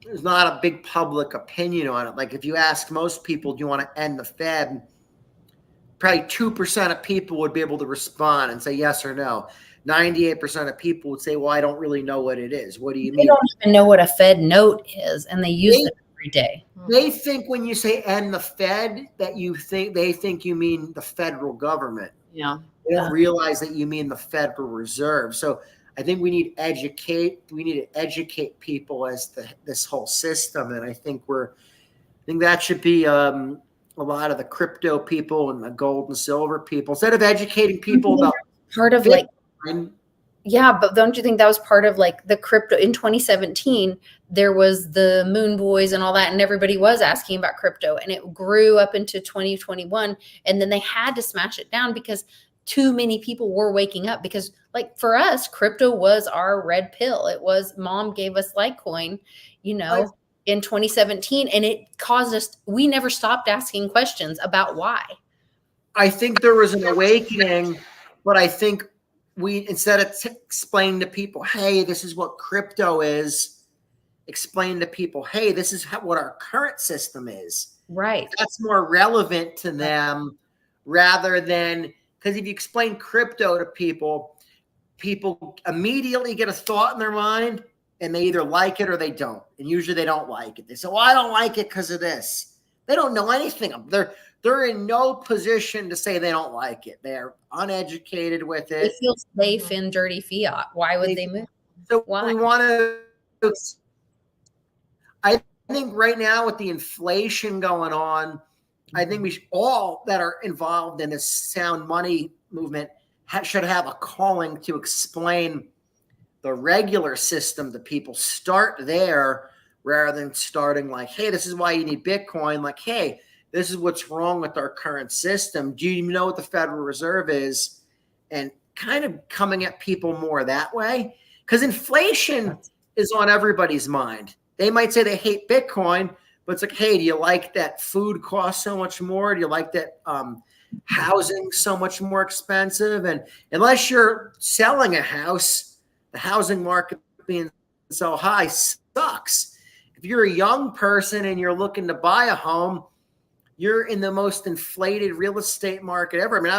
there's not a big public opinion on it. Like if you ask most people, do you want to end the Fed? Probably 2% of people would be able to respond and say yes or no. 98% of people would say, well, I don't really know what it is. What do you mean? They don't even know what a Fed note is, and they use it every day. They think when you say end the Fed, that they think you mean the federal government. Yeah. They don't realize that you mean the Federal Reserve. So I think we need to educate people as to this whole system. And I think that should be a lot of the crypto people and the gold and silver people, instead of educating people about part of Bitcoin, yeah, but don't you think that was part of like the crypto in 2017? There was the Moon Boys and all that, and everybody was asking about crypto, and it grew up into 2021, and then they had to smash it down because too many people were waking up. Because like for us, crypto was our red pill. It was, mom gave us Litecoin, in 2017, and it caused us, we never stopped asking questions about why. I think there was an awakening, but I think we, instead of explaining to people, hey, this is what crypto is, explain to people, hey, this is what our current system is. Right. That's more relevant to them, rather than, because if you explain crypto to people immediately get a thought in their mind, and they either like it or they don't. And usually they don't like it. They say, well, I don't like it because of this. They don't know anything. They're in no position to say they don't like it. They're uneducated with it. They feel safe in dirty fiat. Why would they move? So why? We want to, I think right now with the inflation going on, I think we should, all that are involved in this sound money movement should have a calling to explain the regular system to people. Start there rather than starting like, hey, this is why you need Bitcoin. Like, hey, this is what's wrong with our current system. Do you know what the Federal Reserve is? And kind of coming at people more that way. Because inflation is on everybody's mind. They might say they hate Bitcoin, But it's like, hey, do you like that food costs so much more? Do you like that housing so much more expensive? And unless you're selling a house, the housing market being so high sucks. If you're a young person and you're looking to buy a home, you're in the most inflated real estate market ever. I mean,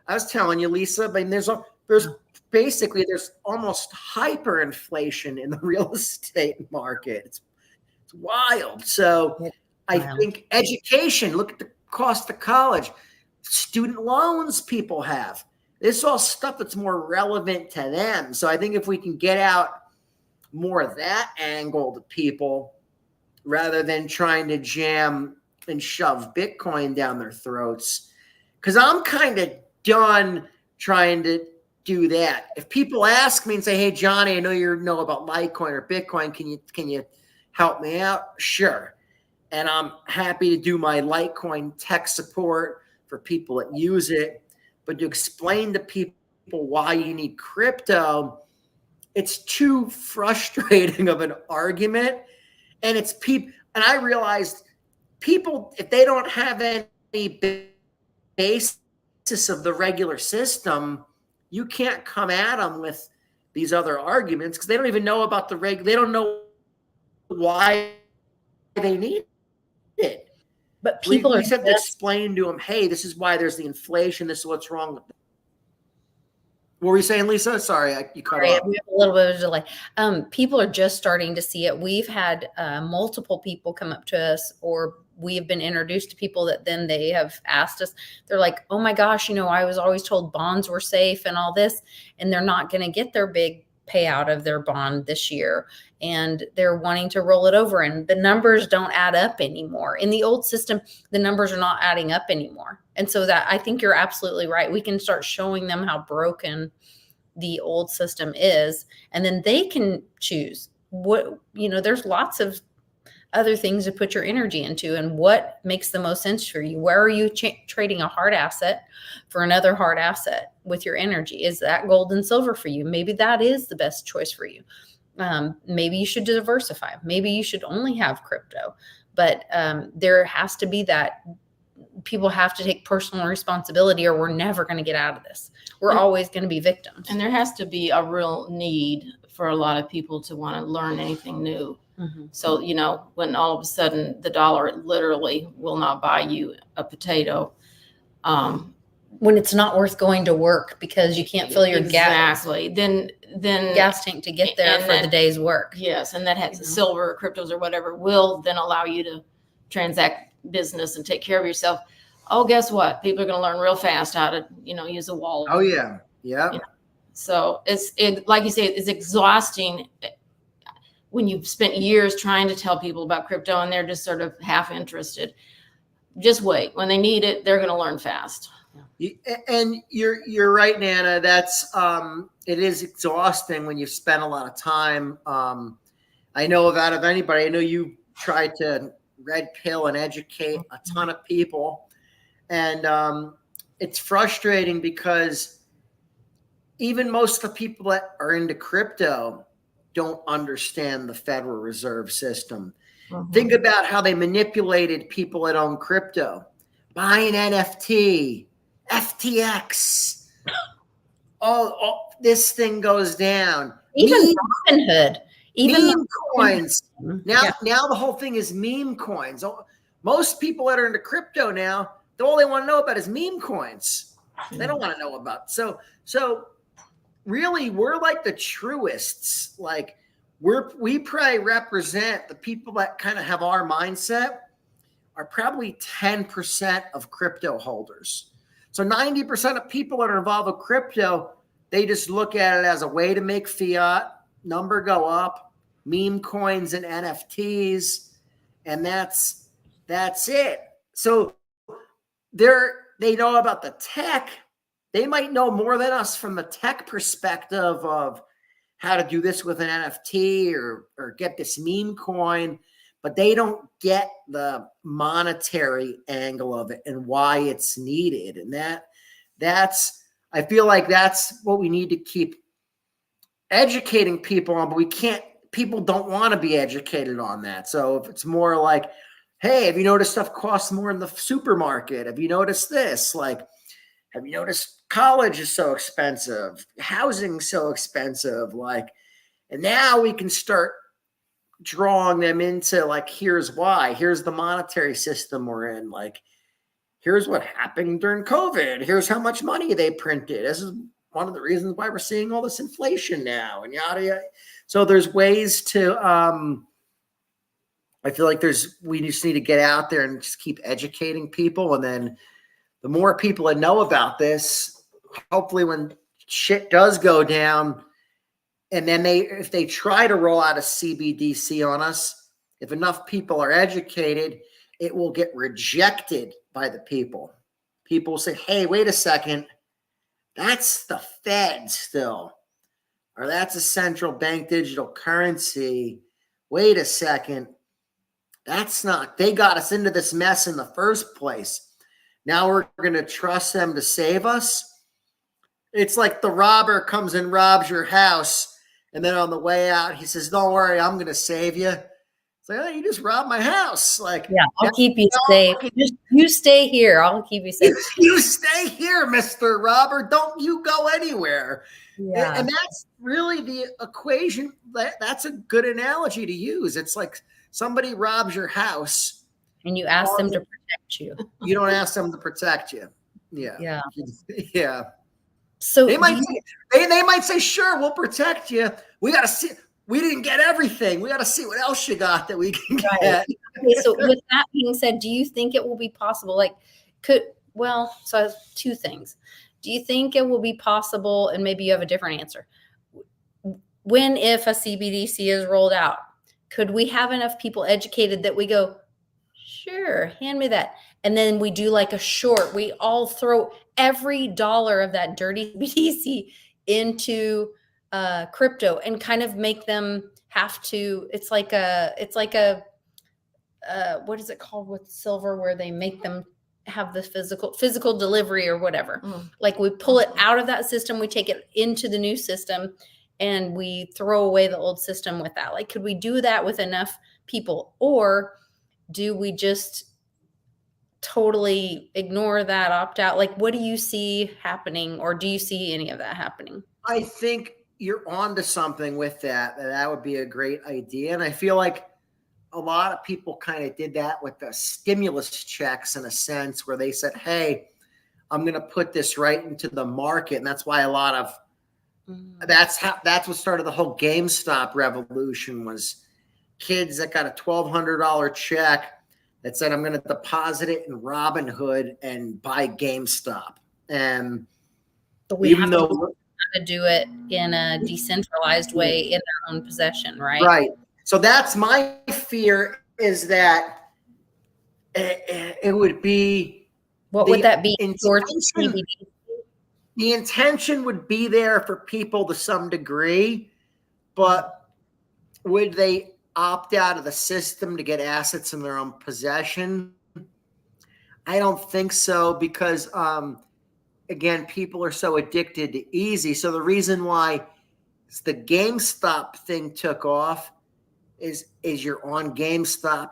I was telling you, Lisa, I mean, there's almost hyperinflation in the real estate market. It's wild. So I think education, look at the cost of college, student loans people have. This is all stuff that's more relevant to them. So I think if we can get out more of that angle to people rather than trying to jam and shove Bitcoin down their throats, because I'm kind of done trying to do that. If people ask me and say, hey, Johnny, I know you know about Litecoin or Bitcoin. Can you help me out? Sure. And I'm happy to do my Litecoin tech support for people that use it. But to explain to people why you need crypto, it's too frustrating of an argument. And it's people, and I realized people, if they don't have any basis of the regular system, you can't come at them with these other arguments because they don't even know about the they don't know why they need it. But people we have to explain to them, hey, this is why there's the inflation. This is what's wrong with it. What were you saying, Lisa? Sorry, you cut off. We have a little bit of a delay. People are just starting to see it. We've had multiple people come up to us, or we have been introduced to people that then they have asked us. They're like, oh my gosh, I was always told bonds were safe and all this, and they're not going to get their big payout of their bond this year. And they're wanting to roll it over, and the numbers don't add up anymore. In the old system, the numbers are not adding up anymore. And so that, I think you're absolutely right. We can start showing them how broken the old system is, and then they can choose what, there's lots of other things to put your energy into, and what makes the most sense for you. Where are you trading a hard asset for another hard asset with your energy? Is that gold and silver for you? Maybe that is the best choice for you. Maybe you should diversify. Maybe you should only have crypto, but there has to be that. People have to take personal responsibility, or we're never going to get out of this. We're always going to be victims. And there has to be a real need for a lot of people to want to learn anything new. Mm-hmm. So, when all of a sudden the dollar literally will not buy you a potato. When it's not worth going to work because you can't fill your gas. Exactly. Then gas tank to get there for the day's work. Yes. And that has silver or cryptos or whatever will then allow you to transact business and take care of yourself. Oh, guess what? People are going to learn real fast how to, use a wallet. Oh yeah. Yeah. So it's like you say, it's exhausting when you've spent years trying to tell people about crypto and they're just sort of half interested. Just wait. When they need it, they're going to learn fast. And you're right, Nana. That's it is exhausting when you've spent a lot of time. I know of anybody. I know you tried to red pill and educate a ton of people, and it's frustrating because even most of the people that are into crypto don't understand the Federal Reserve System. Mm-hmm. Think about how they manipulated people that own crypto. Buy an NFT, FTX. Oh, this thing goes down. Even Robinhood. Even meme coins. Now the whole thing is meme coins. Most people that are into crypto now, all they want to know about is meme coins. They don't want to know about. So really, we're like the truists. Like we probably represent the people that kind of have our mindset are probably 10% of crypto holders. So 90% of people that are involved with crypto, they just look at it as a way to make fiat number go up, meme coins and NFTs, and that's it. So they know about the tech. They might know more than us from the tech perspective of how to do this with an NFT or get this meme coin, but they don't get the monetary angle of it and why it's needed. And that's I feel like that's what we need to keep educating people on, but people don't want to be educated on that. So if it's more like, hey, have you noticed stuff costs more in the supermarket? Have you noticed this? Like, have you noticed college is so expensive, housing so expensive? Like, and now we can start drawing them into like, here's why, here's the monetary system we're in. Like, here's what happened during COVID. Here's how much money they printed. This is one of the reasons why we're seeing all this inflation now and yada, yada. So there's ways to, I feel like we just need to get out there and just keep educating people. And then the more people that know about this, hopefully when shit does go down, and then if they try to roll out a CBDC on us, if enough people are educated, it will get rejected by the people. People will say, hey, wait a second. That's the Fed still, or that's a central bank digital currency. Wait a second. That's not, they got us into this mess in the first place. Now we're going to trust them to save us. It's like the robber comes and robs your house, and then on the way out, he says, don't worry, I'm going to save you. It's like, oh, you just robbed my house. Like, yeah, I'll keep you safe. Just you stay here. I'll keep you safe. You stay here, Mr. Robber. Don't you go anywhere. Yeah. And that's really the equation. That's a good analogy to use. It's like somebody robs your house. And you ask them to protect you. You don't ask them to protect you. Yeah. Yeah. Yeah. So they might say, sure, we'll protect you. We got to see. We didn't get everything. We got to see what else you got that we can get. Okay, so with that being said, do you think it will be possible? Like, so I have two things. Do you think it will be possible, and maybe you have a different answer, if a CBDC is rolled out, could we have enough people educated that we go, sure, hand me that. And then we do like a short, we all throw every dollar of that dirty CBDC into crypto and kind of make them have to, it's like a what is it called with silver, where they make them have the physical delivery or whatever. Like we pull it out of that system, we take it into the new system, and we throw away the old system with that. Like, could we do that with enough people, or do we just totally ignore that, opt out? Like, what do you see happening, or do you see any of that happening? I think you're onto something with that. That would be a great idea. And I feel like a lot of people kind of did that with the stimulus checks, in a sense, where they said, hey, I'm going to put this right into the market. And that's why a lot of, that's what started the whole GameStop revolution, was kids that got a $1,200 check that said, I'm going to deposit it in Robinhood and buy GameStop. And even though to do it in a decentralized way in their own possession, right? Right. So that's my fear, is that it would be. What would that be? The intention would be there for people to some degree, but would they opt out of the system to get assets in their own possession? I don't think so, because again, people are so addicted to easy. So the reason why the GameStop thing took off is you're on GameStop,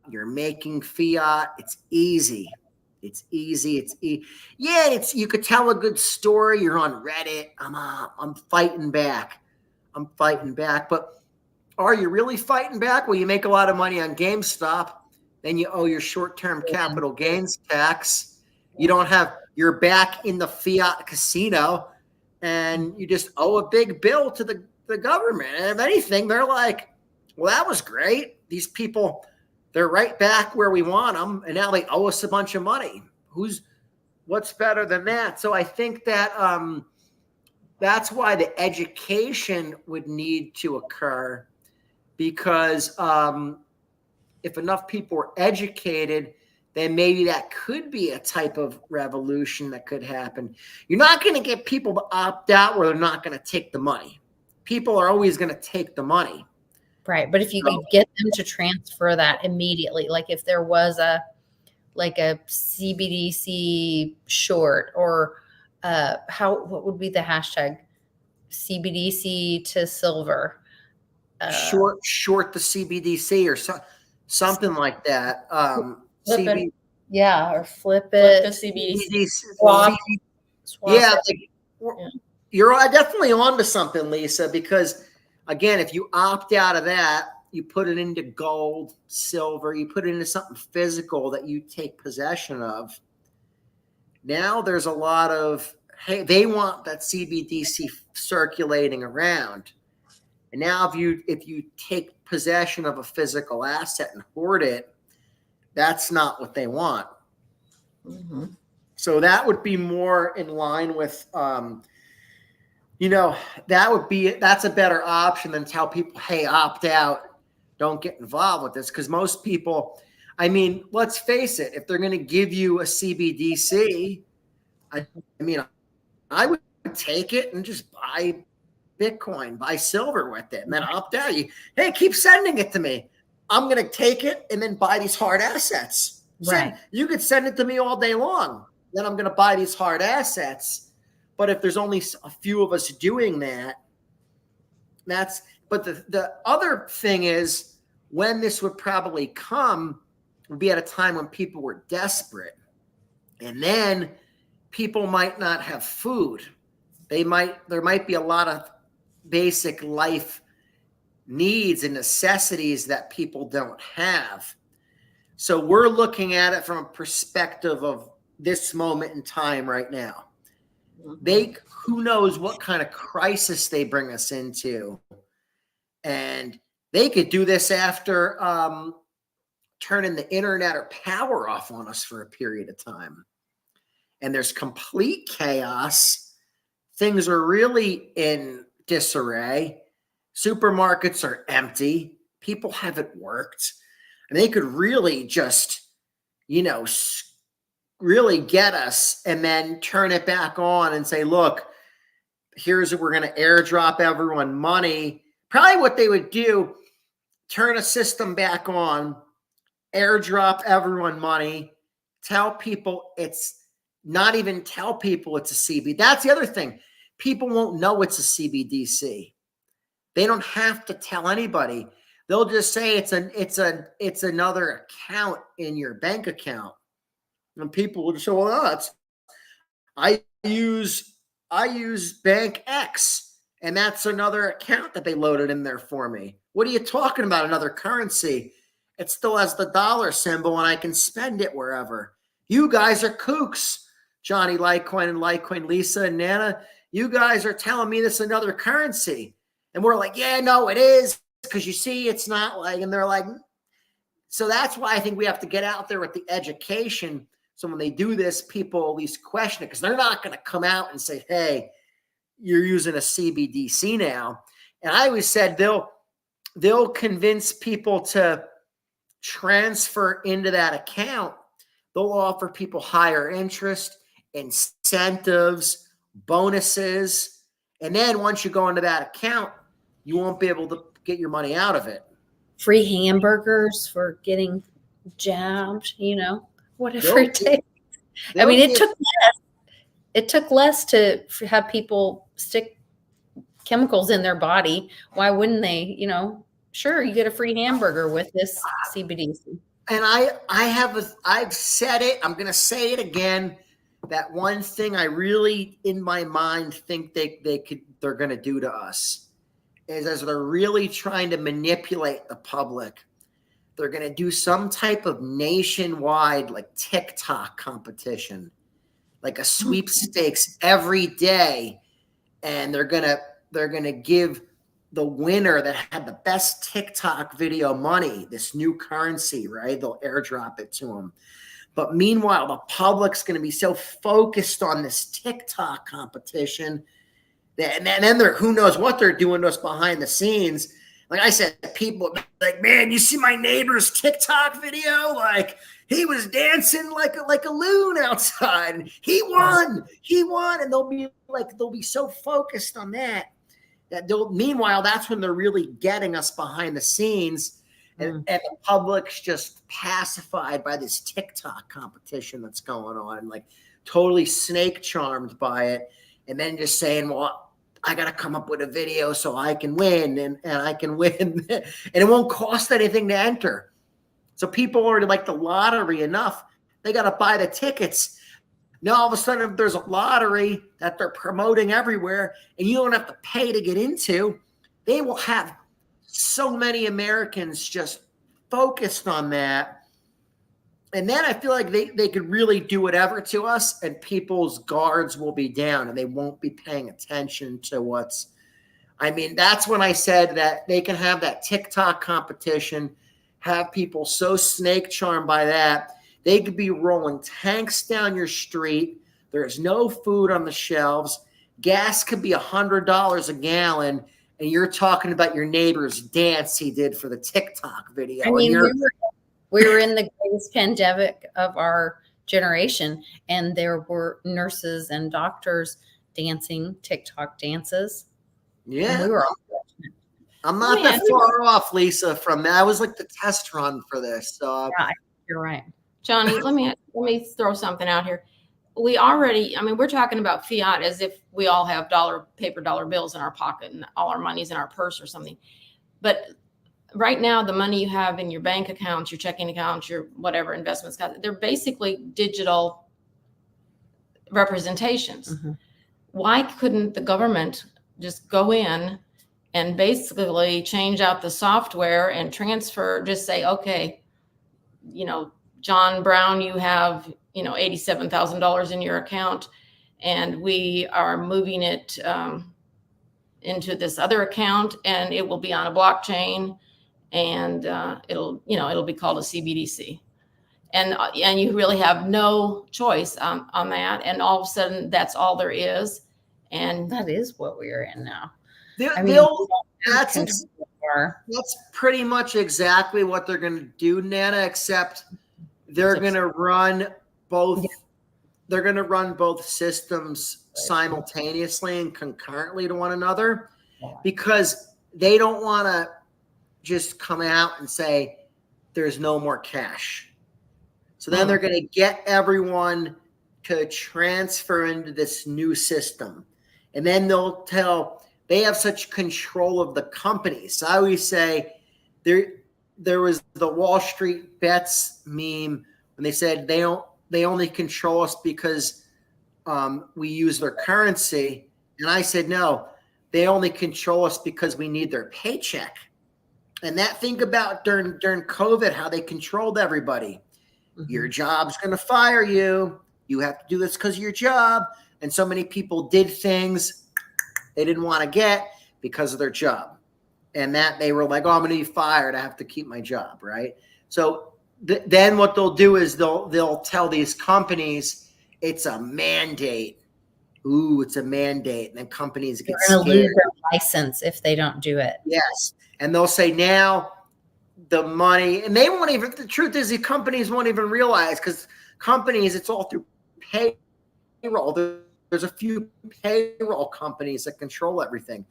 you're making fiat. It's easy. It's easy. You could tell a good story. You're on Reddit. I'm fighting back. But are you really fighting back? Well, you make a lot of money on GameStop, then you owe your short-term capital gains tax. You're back in the fiat casino, and you just owe a big bill to the government. And if anything, they're like, well, that was great. These people, they're right back where we want them, and now they owe us a bunch of money. What's better than that? So I think that that's why the education would need to occur, because if enough people are educated, then maybe that could be a type of revolution that could happen. You're not going to get people to opt out where they're not going to take the money. People are always going to take the money. Right. But if you could get them to transfer that immediately, like if there was a CBDC short, or what would be the hashtag? CBDC to silver. Short the CBDC, or something like that. Flip it. CB, Yeah, or flip Flip it. the CBD. Swap. Swap yeah, it. like, you're definitely onto something, Lisa, because again, if you opt out of that, you put it into gold, silver, you put it into something physical that you take possession of. Now there's a lot of, hey, they want that CBDC circulating around. And now if you take possession of a physical asset and hoard it, that's not what they want. Mm-hmm. So that would be more in line with, that's a better option than tell people, hey, opt out, don't get involved with this. Because most people, I mean, let's face it, if they're going to give you a CBDC, I would take it and just buy Bitcoin, buy silver with it, and then opt out. Hey, keep sending it to me. I'm going to take it and then buy these hard assets. Right. You could send it to me all day long. Then I'm going to buy these hard assets. But if there's only a few of us doing that, but the other thing is, when this would probably come would be at a time when people were desperate. And then people might not have food. There might be a lot of basic life needs and necessities that people don't have. So we're looking at it from a perspective of this moment in time right now. Who knows what kind of crisis they bring us into. And they could do this after turning the internet or power off on us for a period of time. And there's complete chaos. Things are really in disarray. Supermarkets are empty. People haven't worked. And they could really just, really get us and then turn it back on and say, look, here's what we're going to airdrop everyone money. Probably what they would do, turn a system back on, airdrop everyone money, tell people it's a CBD. That's the other thing. People won't know it's a CBDC. They don't have to tell anybody. They'll just say it's another account in your bank account. And people will just say, well, I use Bank X, and that's another account that they loaded in there for me. What are you talking about? Another currency? It still has the dollar symbol, and I can spend it wherever. You guys are kooks, Johnny Litecoin and Litecoin, Lisa and Nana. You guys are telling me this is another currency. And we're like, yeah, no, it is. Because you see, it's not like, and they're like, so that's why I think we have to get out there with the education. So when they do this, people at least question it, because they're not going to come out and say, hey, you're using a CBDC now. And I always said they'll convince people to transfer into that account. They'll offer people higher interest, incentives, bonuses. And then once you go into that account, you won't be able to get your money out of it. Free hamburgers for getting jabbed, whatever it takes. I mean, it took less to have people stick chemicals in their body. Why wouldn't they? Sure, you get a free hamburger with this CBDC. And I've said it. I'm going to say it again. That one thing I really, in my mind, think they're going to do to us is, as they're really trying to manipulate the public, they're going to do some type of nationwide, like TikTok competition, like a sweepstakes every day, and they're going to give the winner that had the best TikTok video money, this new currency, right? They'll airdrop it to them. But meanwhile, the public's going to be so focused on this TikTok competition that, and then who knows what they're doing to us behind the scenes. Like I said, people like, man, you see my neighbor's TikTok video? Like, he was dancing like a loon outside, and he won. And they'll be so focused on that meanwhile, that's when they're really getting us behind the scenes, and the public's just pacified by this TikTok competition that's going on, and like totally snake charmed by it, and then just saying, well, I got to come up with a video so I can win, and I can win. And it won't cost anything to enter. So people are like the lottery enough. They got to buy the tickets. Now, all of a sudden, if there's a lottery that they're promoting everywhere and you don't have to pay to get into, they will have so many Americans just focused on that. And then I feel like they could really do whatever to us and people's guards will be down and they won't be paying attention to what's. I mean, that's when I said that they can have that TikTok competition, have people so snake charmed by that. They could be rolling tanks down your street. There's no food on the shelves. Gas could be $100 a gallon. And you're talking about your neighbor's dance he did for the TikTok video. I mean, we were in the greatest pandemic of our generation, and there were nurses and doctors dancing TikTok dances. Yeah. We were all I'm not that far off, Lisa, from that. I was like the test run for this. So yeah, you're right. Johnny, let me throw something out here. We already, I mean, we're talking about fiat as if we all have paper dollar bills in our pocket and all our money's in our purse or something. But right now, the money you have in your bank accounts, your checking accounts, your whatever investments, they're basically digital representations. Mm-hmm. Why couldn't the government just go in and basically change out the software and transfer, just say, okay, John Brown, you have, $87,000 in your account, and we are moving it into this other account, and it will be on a blockchain, and it'll be called a CBDC, and you really have no choice on that, and all of a sudden that's all there is, and that is what we are in now. That's pretty much exactly what they're going to do, Nana, except they're going to run both. They're going to run both systems simultaneously and concurrently to one another, because they don't want to just come out and say there's no more cash. So then they're going to get everyone to transfer into this new system, and then they'll tell. They have such control of the companies. So I always say there was the Wall Street Bets meme when they said they only control us because we use their currency. And I said, no, they only control us because we need their paycheck. And think about during COVID, how they controlled everybody. Mm-hmm. Your job's going to fire you. You have to do this because of your job. And so many people did things they didn't want to get because of their job, and that they were like, oh, I'm going to be fired. I have to keep my job. Right. So then what they'll do is they'll tell these companies it's a mandate. Ooh, it's a mandate. And then companies get scared. They're going to lose their license if they don't do it. Yes. And they'll say now the money, and they won't even, the truth is the companies won't even realize, because companies, it's all through payroll. There's a few payroll companies that control everything.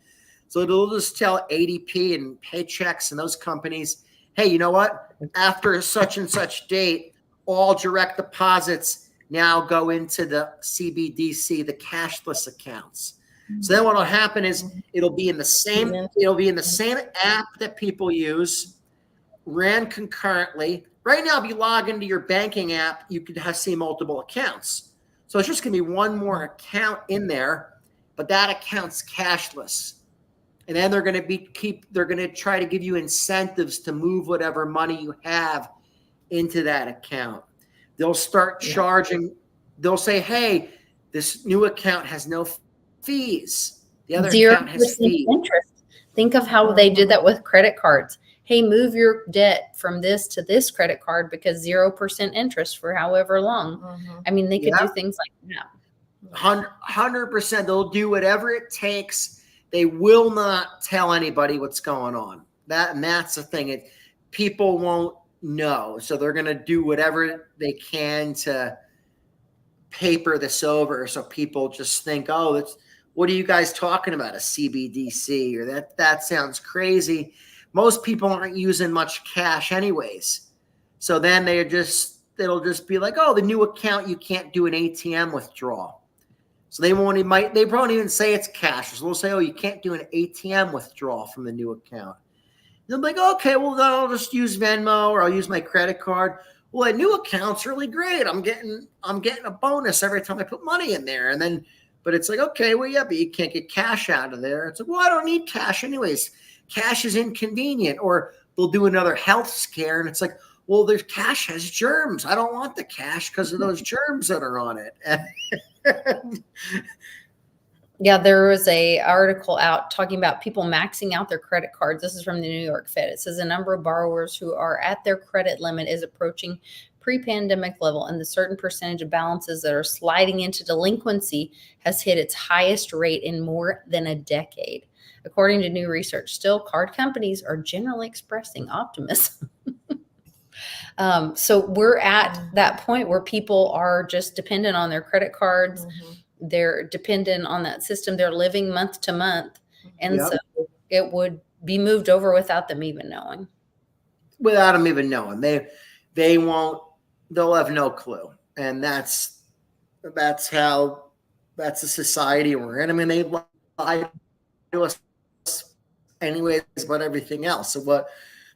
So they'll just tell ADP and Paychex and those companies, hey, you know what? After such and such date, all direct deposits now go into the CBDC, the cashless accounts. So then what will happen is it'll be in the same app that people use, ran concurrently. Right now, if you log into your banking app, you could see multiple accounts. So it's just going to be one more account in there, but that account's cashless. And then they're going to try to give you incentives to move whatever money you have into that account. They'll start charging. They'll say, hey, this new account has no fees. The other account has fees. Interest. Think of how they did that with credit cards. Hey, move your debt from this to this credit card because 0% interest for however long. Mm-hmm. I mean, they could do things like that. 100%. They'll do whatever it takes. They will not tell anybody what's going on. That's the thing. People won't know. So they're going to do whatever they can to paper this over. So people just think, oh, what are you guys talking about? A CBDC, or that sounds crazy. Most people aren't using much cash anyways. So then it'll just be like, oh, the new account, you can't do an ATM withdrawal. So they probably even say it's cash. So they'll say, oh, you can't do an ATM withdrawal from the new account. I'm like, okay, well, then I'll just use Venmo or I'll use my credit card. Well, a new account's really great. I'm getting a bonus every time I put money in there. And then, but it's like, okay, well, yeah, but you can't get cash out of there. It's like, well, I don't need cash anyways. Cash is inconvenient. Or they'll do another health scare, and it's like, well, there's cash has germs. I don't want the cash because of those germs that are on it. Yeah, there was a article out talking about people maxing out their credit cards. This is from the New York Fed. It says a number of borrowers who are at their credit limit is approaching pre-pandemic level, and the certain percentage of balances that are sliding into delinquency has hit its highest rate in more than a decade. According to new research, still, card companies are generally expressing optimism. So we're at that point where people are just dependent on their credit cards. Mm-hmm. They're dependent on that system. They're living month to month. And so it would be moved over without them even knowing. Without them even knowing. They'll have no clue. And that's the society we're in. I mean, they lie to us anyways about everything else. So what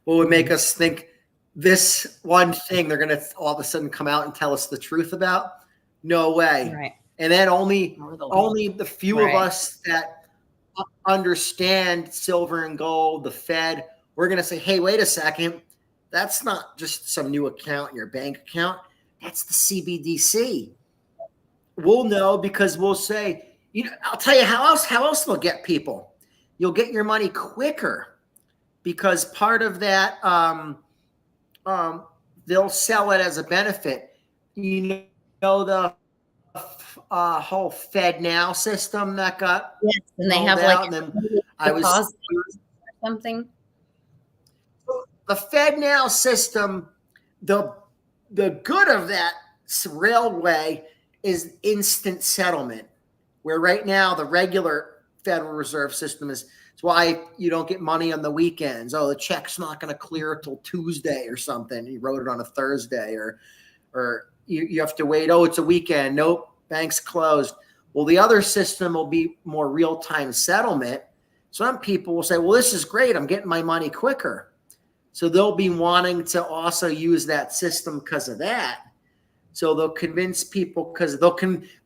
would make us think this one thing they're going to all of a sudden come out and tell us the truth about? No way. Right. And then only the few of us that understand silver and gold, the Fed, we're going to say, hey, wait a second. That's not just some new account in your bank account. That's the CBDC. We'll know because we'll say, I'll tell you how else they'll get people. You'll get your money quicker because part of that, they'll sell it as a benefit. The whole Fed Now system that got and they have like something. The Fed Now system, the good of that railway is instant settlement, where right now the regular Federal Reserve system is. It's why you don't get money on the weekends. Oh, the check's not going to clear till Tuesday or something. You wrote it on a Thursday, or you have to wait. Oh, it's a weekend. Nope. Bank's closed. Well, the other system will be more real-time settlement. Some people will say, well, this is great. I'm getting my money quicker. So they'll be wanting to also use that system because of that. So they'll convince people because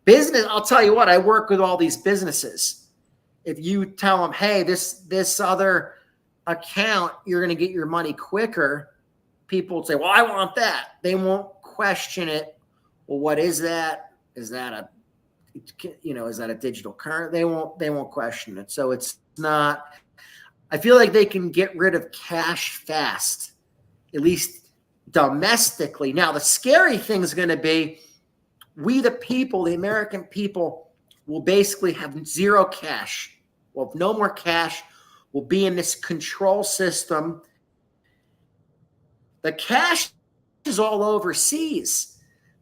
business. I'll tell you what, I work with all these businesses. If you tell them, hey, this other account, you're going to get your money quicker, people will say, well, I want that. They won't question it. Well, what is that? Is that a digital currency? They won't question it. So it's not, I feel like they can get rid of cash fast, at least domestically. Now, the scary thing is going to be we, the people, the American people, will basically have zero cash. We'll have no more cash. We'll be in this control system. The cash is all overseas.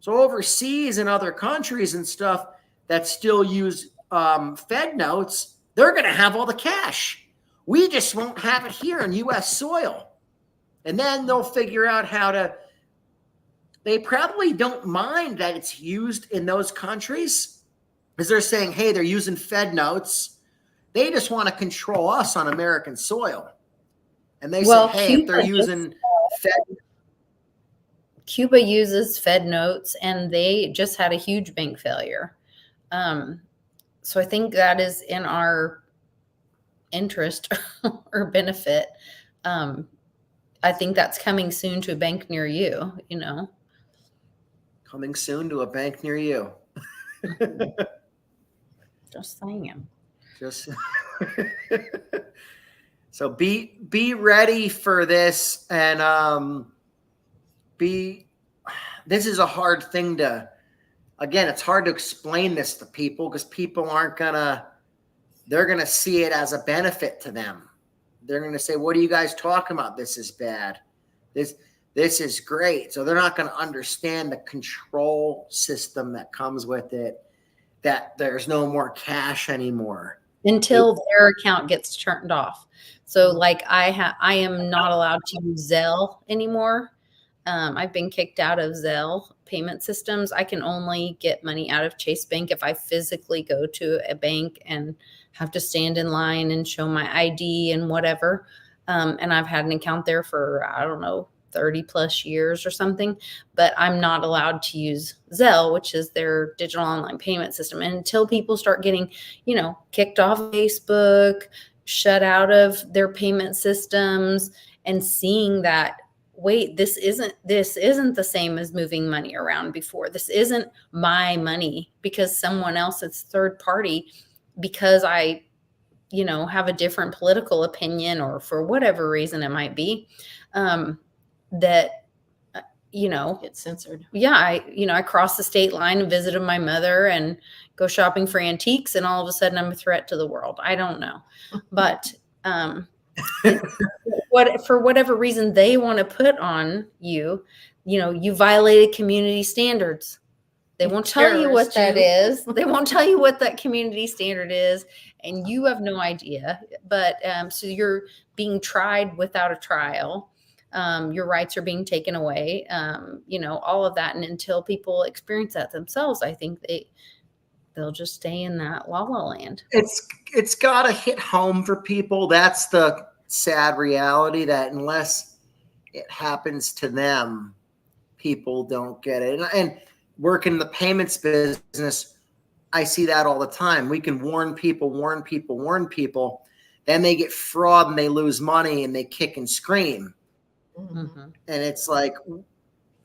So overseas in other countries and stuff that still use Fed notes, they're going to have all the cash. We just won't have it here in U.S. soil. And then they'll figure out how to – they probably don't mind that it's used in those countries because they're saying, hey, they're using Fed notes. They just want to control us on American soil. And they say, hey, if they're using Fed – Cuba uses Fed notes, and they just had a huge bank failure. So I think that is in our interest or benefit. I think that's coming soon to a bank near you, Coming soon to a bank near you. Just saying. So be ready for this, and this is a hard thing it's hard to explain this to people because people they're going to see it as a benefit to them. They're going to say, what are you guys talking about? This is bad. This is great. So they're not going to understand the control system that comes with it, that there's no more cash anymore. Until their account gets turned off. So like I am not allowed to use Zelle anymore. I've been kicked out of Zelle payment systems. I can only get money out of Chase Bank if I physically go to a bank and have to stand in line and show my ID and whatever. And I've had an account there for, I don't know, 30 plus years or something, but I'm not allowed to use Zelle, which is their digital online payment system. And until people start getting, kicked off Facebook, shut out of their payment systems, and seeing that, wait, this isn't the same as moving money around before. This isn't my money because someone else, it's third party, because I have a different political opinion, or for whatever reason it might be, that Get censored. yeah, I crossed the state line and visited my mother and go shopping for antiques, and all of a sudden I'm a threat to the world. I don't know, but for whatever reason they want to put on you, you violated community standards. They won't tell you what that is. They won't tell you what that community standard is, and you have no idea. But so you're being tried without a trial. Your rights are being taken away. All of that, and until people experience that themselves, I think they'll just stay in that la la land. It's got to hit home for people. That's the sad reality, that unless it happens to them, people don't get it. And working in the payments business, I see that all the time. We can warn people. Then they get fraud and they lose money and they kick and scream. Mm-hmm. And it's like,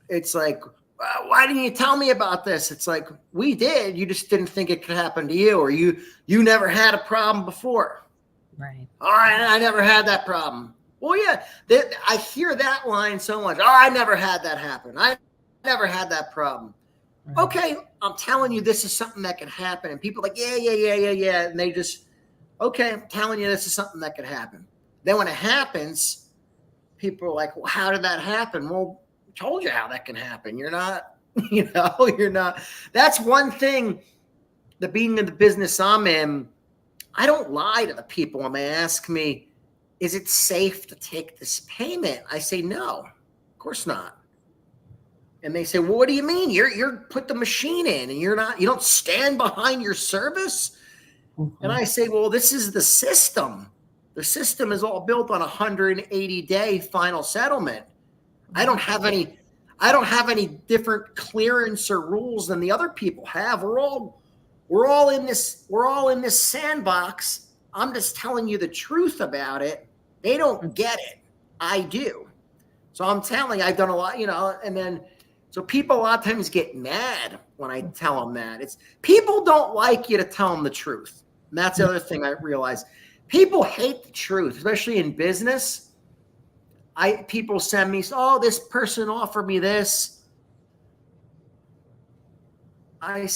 why didn't you tell me about this? It's like, we did. You just didn't think it could happen to you, or you never had a problem before. Right. All right, I never had that problem. Well, yeah, I hear that line so much. Oh, I never had that happen. I never had that problem. Right. Okay, I'm telling you, this is something that can happen. And people are like, yeah. And they just, okay, I'm telling you, this is something that could happen. Then when it happens, people are like, well, how did that happen? Well, I told you how that can happen. You're not. That's one thing, the being in the business I'm in, I don't lie to the people when they ask me, is it safe to take this payment? I say, no, of course not. And they say, well, what do you mean? You're put the machine in and you don't stand behind your service. Mm-hmm. And I say, well, this is the system. The system is all built on 180-day final settlement. I don't have any different clearance or rules than the other people have. We're all in this sandbox. I'm just telling you the truth about it. They don't get it. I do. So I'm telling you, I've done a lot, and then so people a lot of times get mad when I tell them that. It's people don't like you to tell them the truth. And that's the other thing I realize. People hate the truth, especially in business. People send me, oh, this person offered me this. I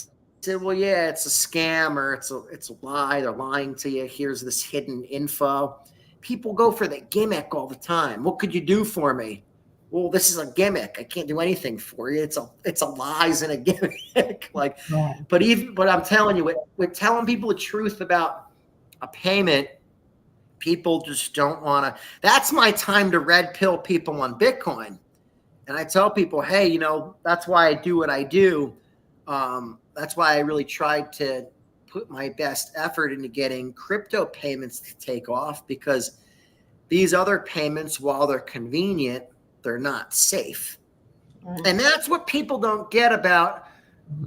said, well, yeah, it's a scam, or it's a lie. They're lying to you. Here's this hidden info. People go for the gimmick all the time. What could you do for me? Well, this is a gimmick. I can't do anything for you. It's a lies and a gimmick. But I'm telling you, with telling people the truth about a payment, people just don't want to. That's my time to red pill people on Bitcoin. And I tell people, hey, that's why I do what I do. That's why I really tried to put my best effort into getting crypto payments to take off, because these other payments, while they're convenient, they're not safe. Mm-hmm. And that's what people don't get about.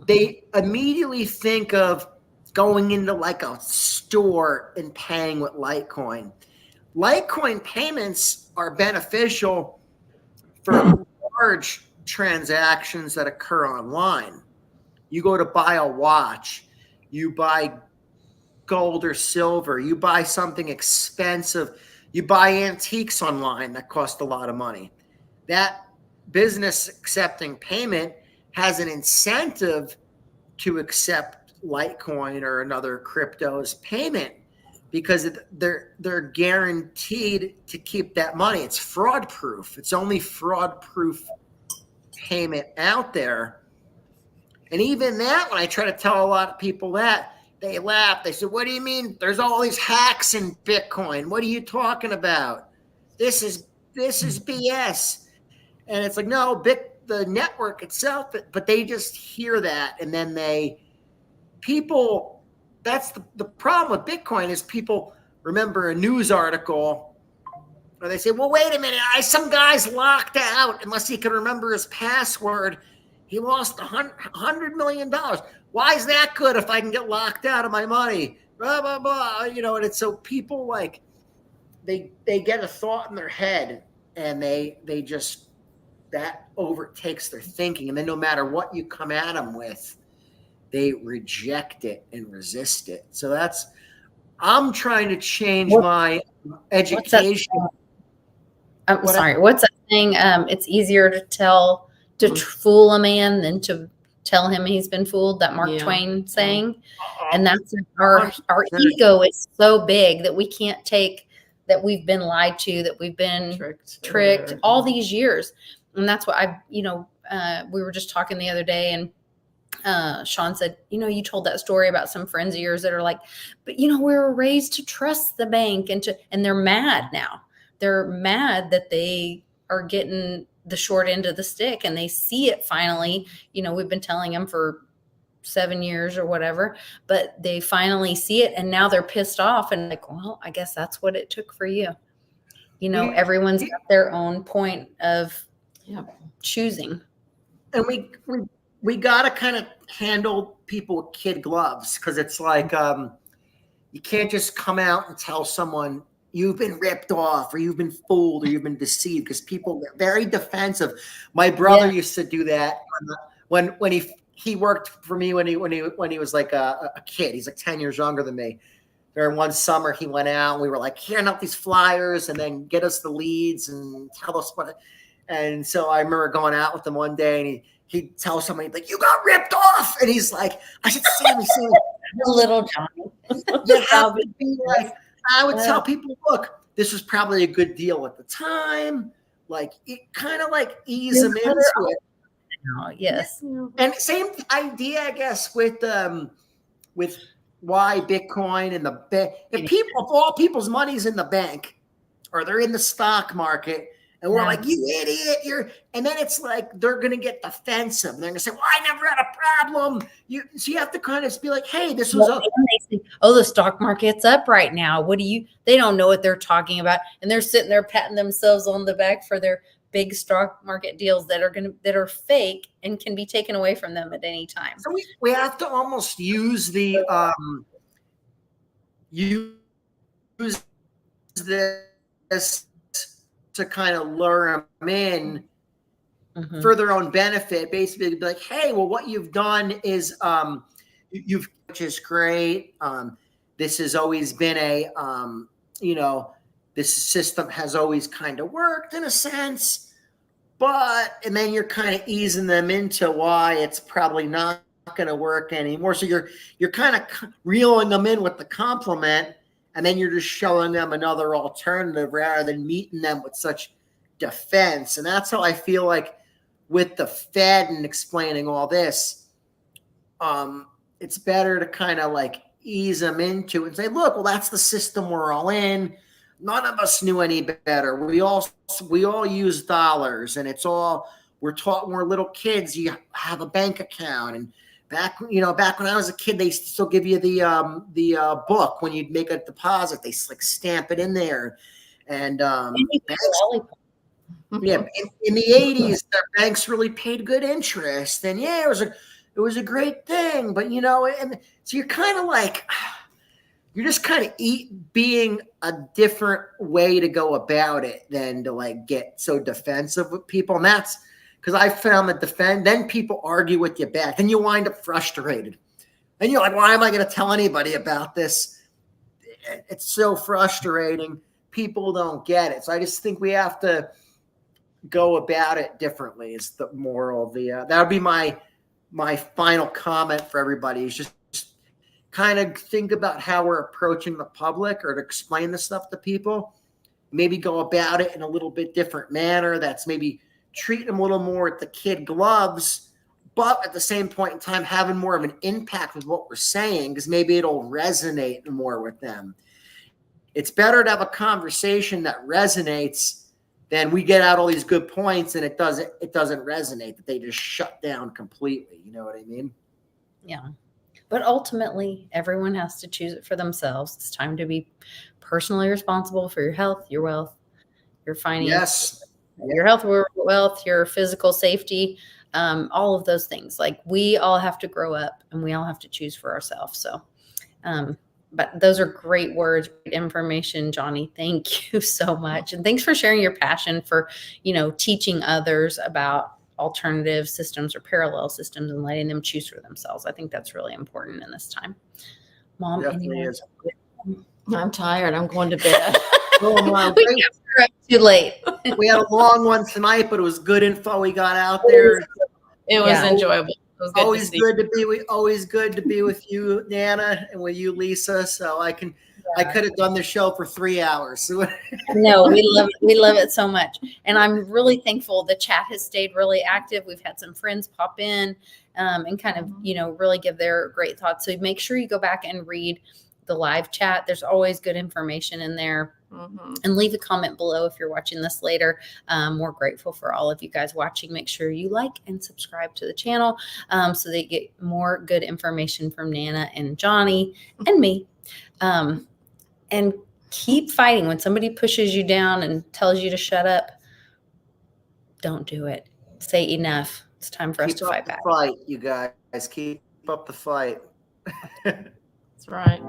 They immediately think of going into like a store and paying with Litecoin. Litecoin payments are beneficial for large transactions that occur online. You go to buy a watch, you buy gold or silver, you buy something expensive, you buy antiques online that cost a lot of money. That business accepting payment has an incentive to accept Litecoin or another crypto as payment, because they're guaranteed to keep that money. It's fraud proof. It's only fraud proof payment out there. And even that, when I try to tell a lot of people that, they laugh. They say, what do you mean? There's all these hacks in Bitcoin. What are you talking about? This is BS. And it's like, no, the network itself, but they just hear that. And then that's the problem with Bitcoin is people remember a news article Or they say, well, wait a minute, some guy's locked out unless he can remember his password. He lost $100 million. Why is that good if I can get locked out of my money? Blah, blah, blah. You know, and it's so people like, they get a thought in their head and they just, that overtakes their thinking. And then no matter what you come at them with, they reject it and resist it. So I'm trying to change my education. I'm sorry. What's that saying? It's easier to fool a man than to tell him he's been fooled. That Mark Twain saying, and that's our ego is so big that we can't take that we've been lied to, that we've been tricked all these years, and that's what we were just talking the other day, and Sean said, you told that story about some friends of yours that are like, but we were raised to trust the bank and they're mad now. They're mad that they are getting the short end of the stick and they see it finally. We've been telling them for 7 years or whatever, but they finally see it and now they're pissed off and like, well, I guess that's what it took for you. Everyone's got their own point of choosing. And we got to kind of handle people with kid gloves, because it's like you can't just come out and tell someone you've been ripped off or you've been fooled or you've been deceived, because people get very defensive. My brother used to do that when he worked for me when he was like a kid. He's like 10 years younger than me. During one summer, he went out and we were like handing out these flyers and then get us the leads and tell us what. And so I remember going out with him one day and he'd tell somebody, like, you got ripped off. And he's like, I said, Sammy, little Johnny. You have to be like, I would tell people, look, this was probably a good deal at the time. Like, it kind of like ease them into it. Yes. And same idea, I guess, with why Bitcoin and if all people's money's in the bank or they're in the stock market, and we're like, you idiot, and then it's like they're gonna get defensive. They're gonna say, well, I never had a problem. So you have to kind of be like, hey, this was the stock market's up right now. They don't know what they're talking about. And they're sitting there patting themselves on the back for their big stock market deals that are fake and can be taken away from them at any time. So we have to almost use this to kind of lure them in for their own benefit, basically to be like, hey, well, what you've done is which is great. This has always been this system has always kind of worked in a sense, and then you're kind of easing them into why it's probably not going to work anymore. So you're kind of reeling them in with the compliment, and then you're just showing them another alternative rather than meeting them with such defense. And that's how I feel like with the Fed and explaining all this, it's better to kind of like ease them into it and say, look, well, that's the system we're all in. None of us knew any better. We all use dollars, and we're taught when we're little kids, you have a bank account. And back when I was a kid, they still give you the book when you'd make a deposit. They like stamp it in there. And banks, in the 80s, the banks really paid good interest. And it was a great thing. But and so you're kind of like, you're just kind of being a different way to go about it than to like get so defensive with people. And that's because I found that then people argue with you back. Then you wind up frustrated. And you're like, why am I going to tell anybody about this? It's so frustrating. People don't get it. So I just think we have to go about it differently is the moral of that would be my final comment for everybody is just kind of think about how we're approaching the public or to explain this stuff to people. Maybe go about it in a little bit different manner. That's maybe treating them a little more with the kid gloves, but at the same point in time, having more of an impact with what we're saying, because maybe it'll resonate more with them. It's better to have a conversation that resonates than we get out all these good points and it doesn't resonate, that they just shut down completely. You know what I mean? Yeah. But ultimately, everyone has to choose it for themselves. It's time to be personally responsible for your health, your wealth, your finance, Yes. your health, wealth, your physical safety, all of those things. Like we all have to grow up and we all have to choose for ourselves. So, but those are great words, great information, Johnny. Thank you so much. And thanks for sharing your passion for, teaching others about alternative systems or parallel systems and letting them choose for themselves. I think that's really important in this time. Mom, Definitely is. I'm tired. I'm going to bed. Oh, my We kept her up too late. We had a long one tonight, but it was good info we got out there. It was Yeah. enjoyable. It was good Always to see. always good to be with you, Nana, and with you, Lisa. So I could have done the show for 3 hours. No, we love it so much. And I'm really thankful the chat has stayed really active. We've had some friends pop in and kind of, really give their great thoughts. So make sure you go back and read the live chat. There's always good information in there. Mm-hmm. And leave a comment below if you're watching this later. We're grateful for all of you guys watching. Make sure you like and subscribe to the channel so that you get more good information from Nana and Johnny and me. And keep fighting. When somebody pushes you down and tells you to shut up, don't do it. Say enough. It's time for us to fight back. Fight, you guys. Keep up the fight. That's right.